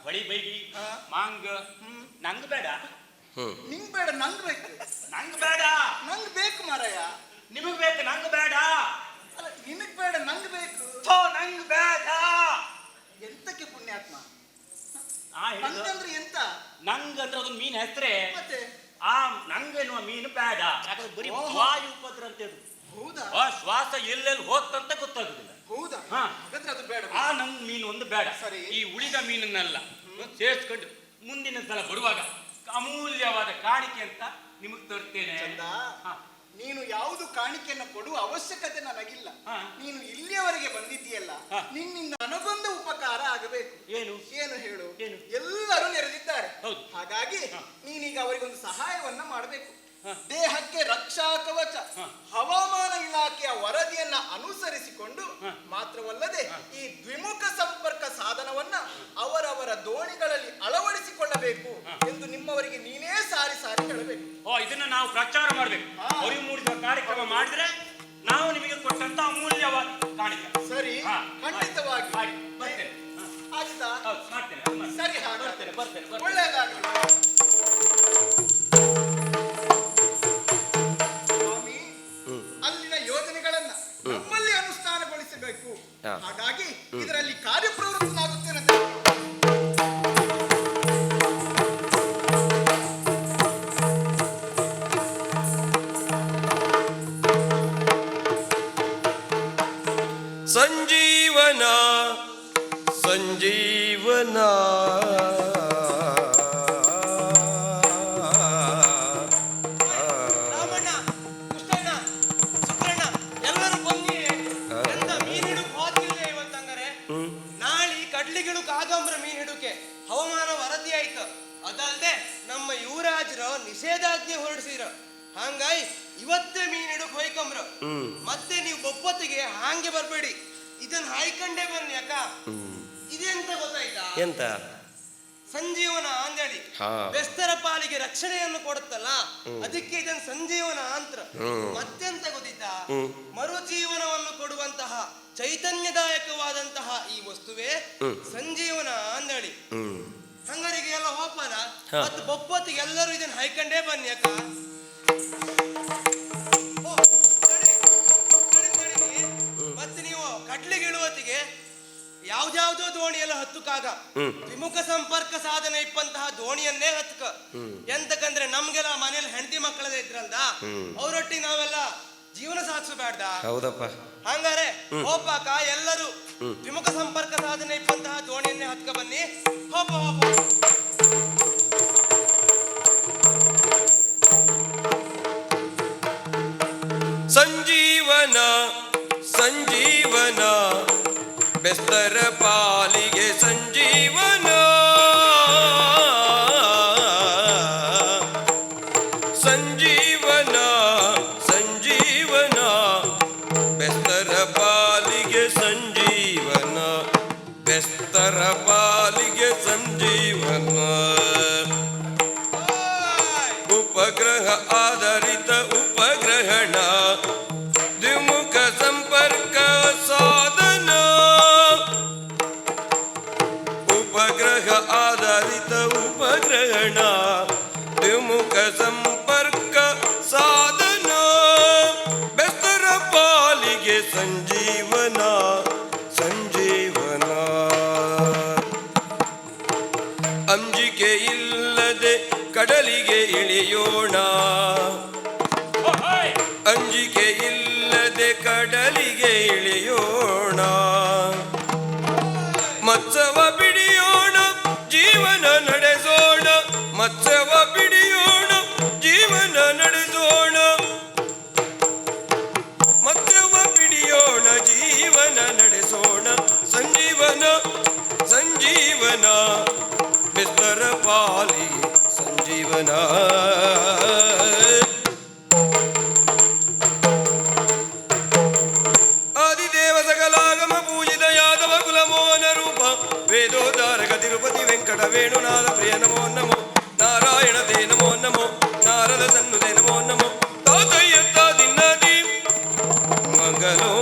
ಬಳಿ ಬೈಗಿ, ಮಾಂಗ ನಂಗ್ ಬೇಡ. ನಿಂಗ್ ಬೇಡ, ನಂಗ್ ಬೇಕು. ನಂಗ್ ಬೇಡ, ನಂಗ್ ಬೇಕು ಮಾರಾಯ. ನಿಮಗ್ ಬೇಕು, ನಂಗ್ ಬೇಡ. ಅಲ್ಲ, ನಿನಗ್ ಬೇಡ, ನಂಗ್ ಬೇಕು. ನಂಗ್ ಬೇಡ. ಎಂತಕ್ಕೆ ಪುಣ್ಯಾತ್ಮ? ನಂಗಂದ್ರೆ ಎಂತ? ನಂಗಂದ್ರೆ ಅದೊಂದು ಮೀನ್ ಹೆಸರೇ. ಮತ್ತೆ ನಂಗೆನ್ನುವ ಮೀನು ಬೇಡ. ಯಾಕಂದ್ರೆ ಬರೀ ವಾಯು ಉಪದ್ರ ಅಂತ ಹೇಳುದು. ಹೌದಾ? ಶ್ವಾಸ ಎಲ್ಲೆಲ್ಲಿ ಹೋಗ್ತಂತ ಗೊತ್ತಾಗುದಿಲ್ಲ. ಹೌದಾ? ಅದು ಬೇಡ. ನಂಗ್ ಮೀನು ಒಂದು ಬೇಡ. ಸರಿ. ಈ ಉಳಿದ ಮೀನನ್ನೆಲ್ಲ ಸೇರಿಸ್ಕೊಂಡು ಮುಂದಿನ ಸಲ ಬರುವಾಗ ಅಮೂಲ್ಯವಾದ ಕಾಣಿಕೆ ಅಂತ ನಿಮಗ್ ತರ್ತೇನೆ. ನೀನು ಯಾವುದು ಕಾಣಿಕೆಯನ್ನು ಕೊಡುವ ಅವಶ್ಯಕತೆ ನನಗಿಲ್ಲ. ಹಾ. ನೀನು ಇಲ್ಲಿಯವರೆಗೆ ಬಂದಿದ್ದೀಯಲ್ಲ, ಹಾ. ನಿನ್ನಿಂದ ನನಗೊಂದು ಉಪಕಾರ ಆಗಬೇಕು. ಏನು? ಏನು ಹೇಳು? ಏನು? ಎಲ್ಲರೂ ನೆರೆದಿದ್ದಾರೆ. ಹೌದು. ಹಾಗಾಗಿ ಹಾ. ನೀನೀಗ ಅವರಿಗೊಂದು ಸಹಾಯವನ್ನ ಮಾಡಬೇಕು. ಹಾ. ದೇಹಕ್ಕೆ ರಕ್ಷಾ ಕವಚ, ಹಾ. ಹವಾಮಾನ ಇಲಾಖೆಯ ವರದಿಯನ್ನ ಅನುಸರಿಸಿಕೊಂಡು ಹಾ. ಮಾತ್ರವಲ್ಲದೆ ಹಾ. ಈ ದ್ವಿಮುಖ ಸಂಪರ್ಕ ಸಾಧನವನ್ನ ಅವರವರ ದೋಣಿಗಳಲ್ಲಿ ಅಳವಡಿಸಿಕೊಳ್ಳಬೇಕು ಹಾ. ಎಂದು ನಿಮ್ಮವರಿಗೆ ನೀನೇ ಸಾರಿ ಸಾರಿ ಹೇಳಬೇಕು. ಓ, ಇದನ್ನ ನಾವು ಪ್ರಚಾರ ಮಾಡ್ಬೇಕು. ಹಾ. ಅರಿವು ಮೂಡಿಸುವ ಕಾರ್ಯಕ್ರಮ ಮಾಡಿದ್ರೆ ನಾವು ನಿಮಗೆ ಕೊಟ್ಟಂತ ಅಮೂಲ್ಯವಾದ ಕಾಣಿಕೆ. ಸರಿ, ಹಾ. ಖಂಡಿತವಾಗಿ ಆಯ್ತು, ಬರ್ತೇನೆ. ಹಾ. ಆಯ್ತಾ? ಹೌದು, ಮಾಡ್ತೇನೆ, ಮಾಡ್ತೇನೆ. ಸರಿ, ಹಾಗಾದ್ರೆ. ಬರ್ತೇನೆ. ಒಳ್ಳೆಯದಾಗಲಿ. ಸ್ವಾಮಿ, ಅಲ್ಲಿನ ಯೋಜನೆಗಳನ್ನ ನಮ್ಮಲ್ಲಿ ಅನುಷ್ಠಾನಗೊಳಿಸಬೇಕು. ಹಾ. ಹಾಗಾಗಿ ಇದರಲ್ಲಿ ಕಾರ್ಯಪ್ರವೃತ್ತನಾಗುತ್ತೇನೆ. ಸಂಜೀವನ ಸಂಜೀವನ ರಾಮಣ್ಣ, ಕೃಷ್ಣಣ್ಣ, ಸುಬ್ರಣ್ಣ ಎಲ್ಲರೂ ಬನ್ನಿ. ಎಂತ ಮೀನ್ ಹಿಡುಕ್ ಹೋಗಿಲ್ಲ ಇವತ್ತಂಗಾರೆ. ನಾಳಿ ಕಡ್ಲಿಗಳು ಕಾಗಂಬ್ರ ಮೀನ್ ಹಿಡುಕೆ ಹವಾಮಾನ ವರದಿ ಆಯ್ತು. ಅದಲ್ದೆ ನಮ್ಮ ಯುವರಾಜರು ನಿಷೇಧಾಜ್ಞೆ ಹೊರಡಿಸಿದ್ರು. ಹಂಗಾಗಿ ಇವತ್ತೇ ಮೀನ್ ಹಿಡುಕ್ ಹೋಯ್ಕಂಬ್ರ. ಮತ್ತೆ ನೀವು ಬೊಪ್ಪತ್ತಿಗೆ ಹಾಂಗೆ ಬರ್ಬೇಡಿ, ಇದನ್ನ ಹಾಯ್ಕೊಂಡೇ ಬನ್ನಿ ಅಕ್ಕ. ಇದೆಂತ ಗೊತ್ತಾಯ್ತಾ? ಎಂತ? ಸಂಜೀವನ ಅಂದೇಳಿ ಹಾ. ಬೆಸ್ತರ ಪಾಲಿಗೆ ರಕ್ಷಣೆಯನ್ನು ಕೊಡುತ್ತಲ್ಲ, ಅದಕ್ಕೆ ಇದನ್ನ ಸಂಜೀವನ ಅಂತ. ಮತ್ತೆಂತ ಗೊತ್ತಿದ್ದ? ಮರುಜೀವನವನ್ನು ಕೊಡುವಂತಹ ಚೈತನ್ಯದಾಯಕವಾದಂತಹ ಈ ವಸ್ತುವೇ ಸಂಜೀವನ ಅಂದೇಳಿ. ಹಂಗರಿಗೆ ಎಲ್ಲ ಹೋಪಲ್ಲ. ಮತ್ತು ಬೊಪ್ಪತ್ತಿಗೆ ಎಲ್ಲರೂ ಇದನ್ನ ಹಾಯ್ಕೊಂಡೇ ಬನ್ನಿ ಅಕ್ಕ. ಓ, ನಡಿ. ಮತ್ತೆ ನೀವು ಕಡ್ಲಿಗೆ ಇಳುವತ್ತಿಗೆ ಯಾವ್ದಾವ್ದೋ ದೋಣಿಯೆಲ್ಲ ಹತ್ತುಕಾಗ ವಿಮುಖ ಸಂಪರ್ಕ ಸಾಧನ ಇಪ್ಪಂತಹ ದೋಣಿಯನ್ನೇ ಹತ್ತಕ. ಎಂತಕಂದ್ರೆ ನಮ್ಗೆಲ್ಲ ಮನೇಲಿ ಹೆಂಡತಿ ಮಕ್ಕಳದೇ ಇದ್ರಲ್ದ, ಅವರೊಟ್ಟಿಗೆ ನಾವೆಲ್ಲ ಜೀವನ ಸಾಗಿಸಬೇಡ್ದ. ಹೌದಪ್ಪ. ಹಂಗಾರೆ ಹೋಪಾಕ ಎಲ್ಲರೂ ವಿಮುಖ ಸಂಪರ್ಕ ಸಾಧನ ಇಪ್ಪಂತಹ ದೋಣಿಯನ್ನೇ ಹತ್ಕ ಬನ್ನಿ. ಹೋಪ ಹೋಪ. ಸಂಜೀವನ ಸಂಜೀವನ ಬೆಸ್ತರ ಪಾಲಿಗೆ ಸಂಜೀವನ. ಸಂಜೀವನ ಸಂಜೀವನ ಬೆಸ್ತರ ಪಾಲಿಗೆ ಸಂಜೀವನ. ಬೆಸ್ತರ ಪಾಲಿಗೆ ಸಂಜೀವನ. ಉಪಗ್ರಹ ಆಧಾರಿತ ಉಪಗ್ರಹಣ ದ್ವಿಮುಖ ಸಂಪರ್ಕ ಸಾಧನ. ಉಪಗ್ರಹ ಆಧಾರಿತ ಉಪಗ್ರಹಣ ದ್ವಿಮುಖ ಸಂಪರ್ಕ ಸಾಧನ. ಬೆಸ್ತರ ಪಾಲಿಗೆ ಸಂಜೀವನ ಸಂಜೀವನ. ಅಂಜಿಕೆ ಇಲ್ಲದೆ ಕಡಲಿಗೆ ಇಳಿಯೋಣ. ಅಂಜಿಕೆ ಇಲ್ಲದೆ ಕಡಲಿಗೆ ಇಳಿಯೋಣ. ಮತ್ಸವ ಬಿಡಿಯೋಣ, ಜೀವನ ನಡೆಸೋಣ. ಮತ್ಸವ ಬಿಡಿಯೋಣ, ಜೀವನ ನಡೆಸೋಣ. ಮತ್ಸವ ಬಿಡಿಯೋಣ, ಜೀವನ ನಡೆಸೋಣ. ಸಂಜೀವನ ಸಂಜೀವನ ಬೆಸ್ತರ ಪಾಲಿಗೆ ಸಂಜೀವನ. ಆದಿದೇವ ಸಕಲಾಗಮ ಪೂಜಿತ ಯಾದವ ಕುಲಮೋಹನ ರೂಪ ವೇದೋದ್ಧಾರಕ ತಿರುಪತಿ ವೆಂಕಟ ವೇಣುನಾಥ ಪ್ರಿಯ ನಮೋ ನಮೋ. ನಾರಾಯಣ ತೇ ನಮೋ ನಮೋ. ನಾರದ ಸನ್ನುತೆ ನಮೋ ನಮೋ. ತಾತಯ್ಯತ್ತ ದಿನ್ನದಿ ಮಂಗಲೋ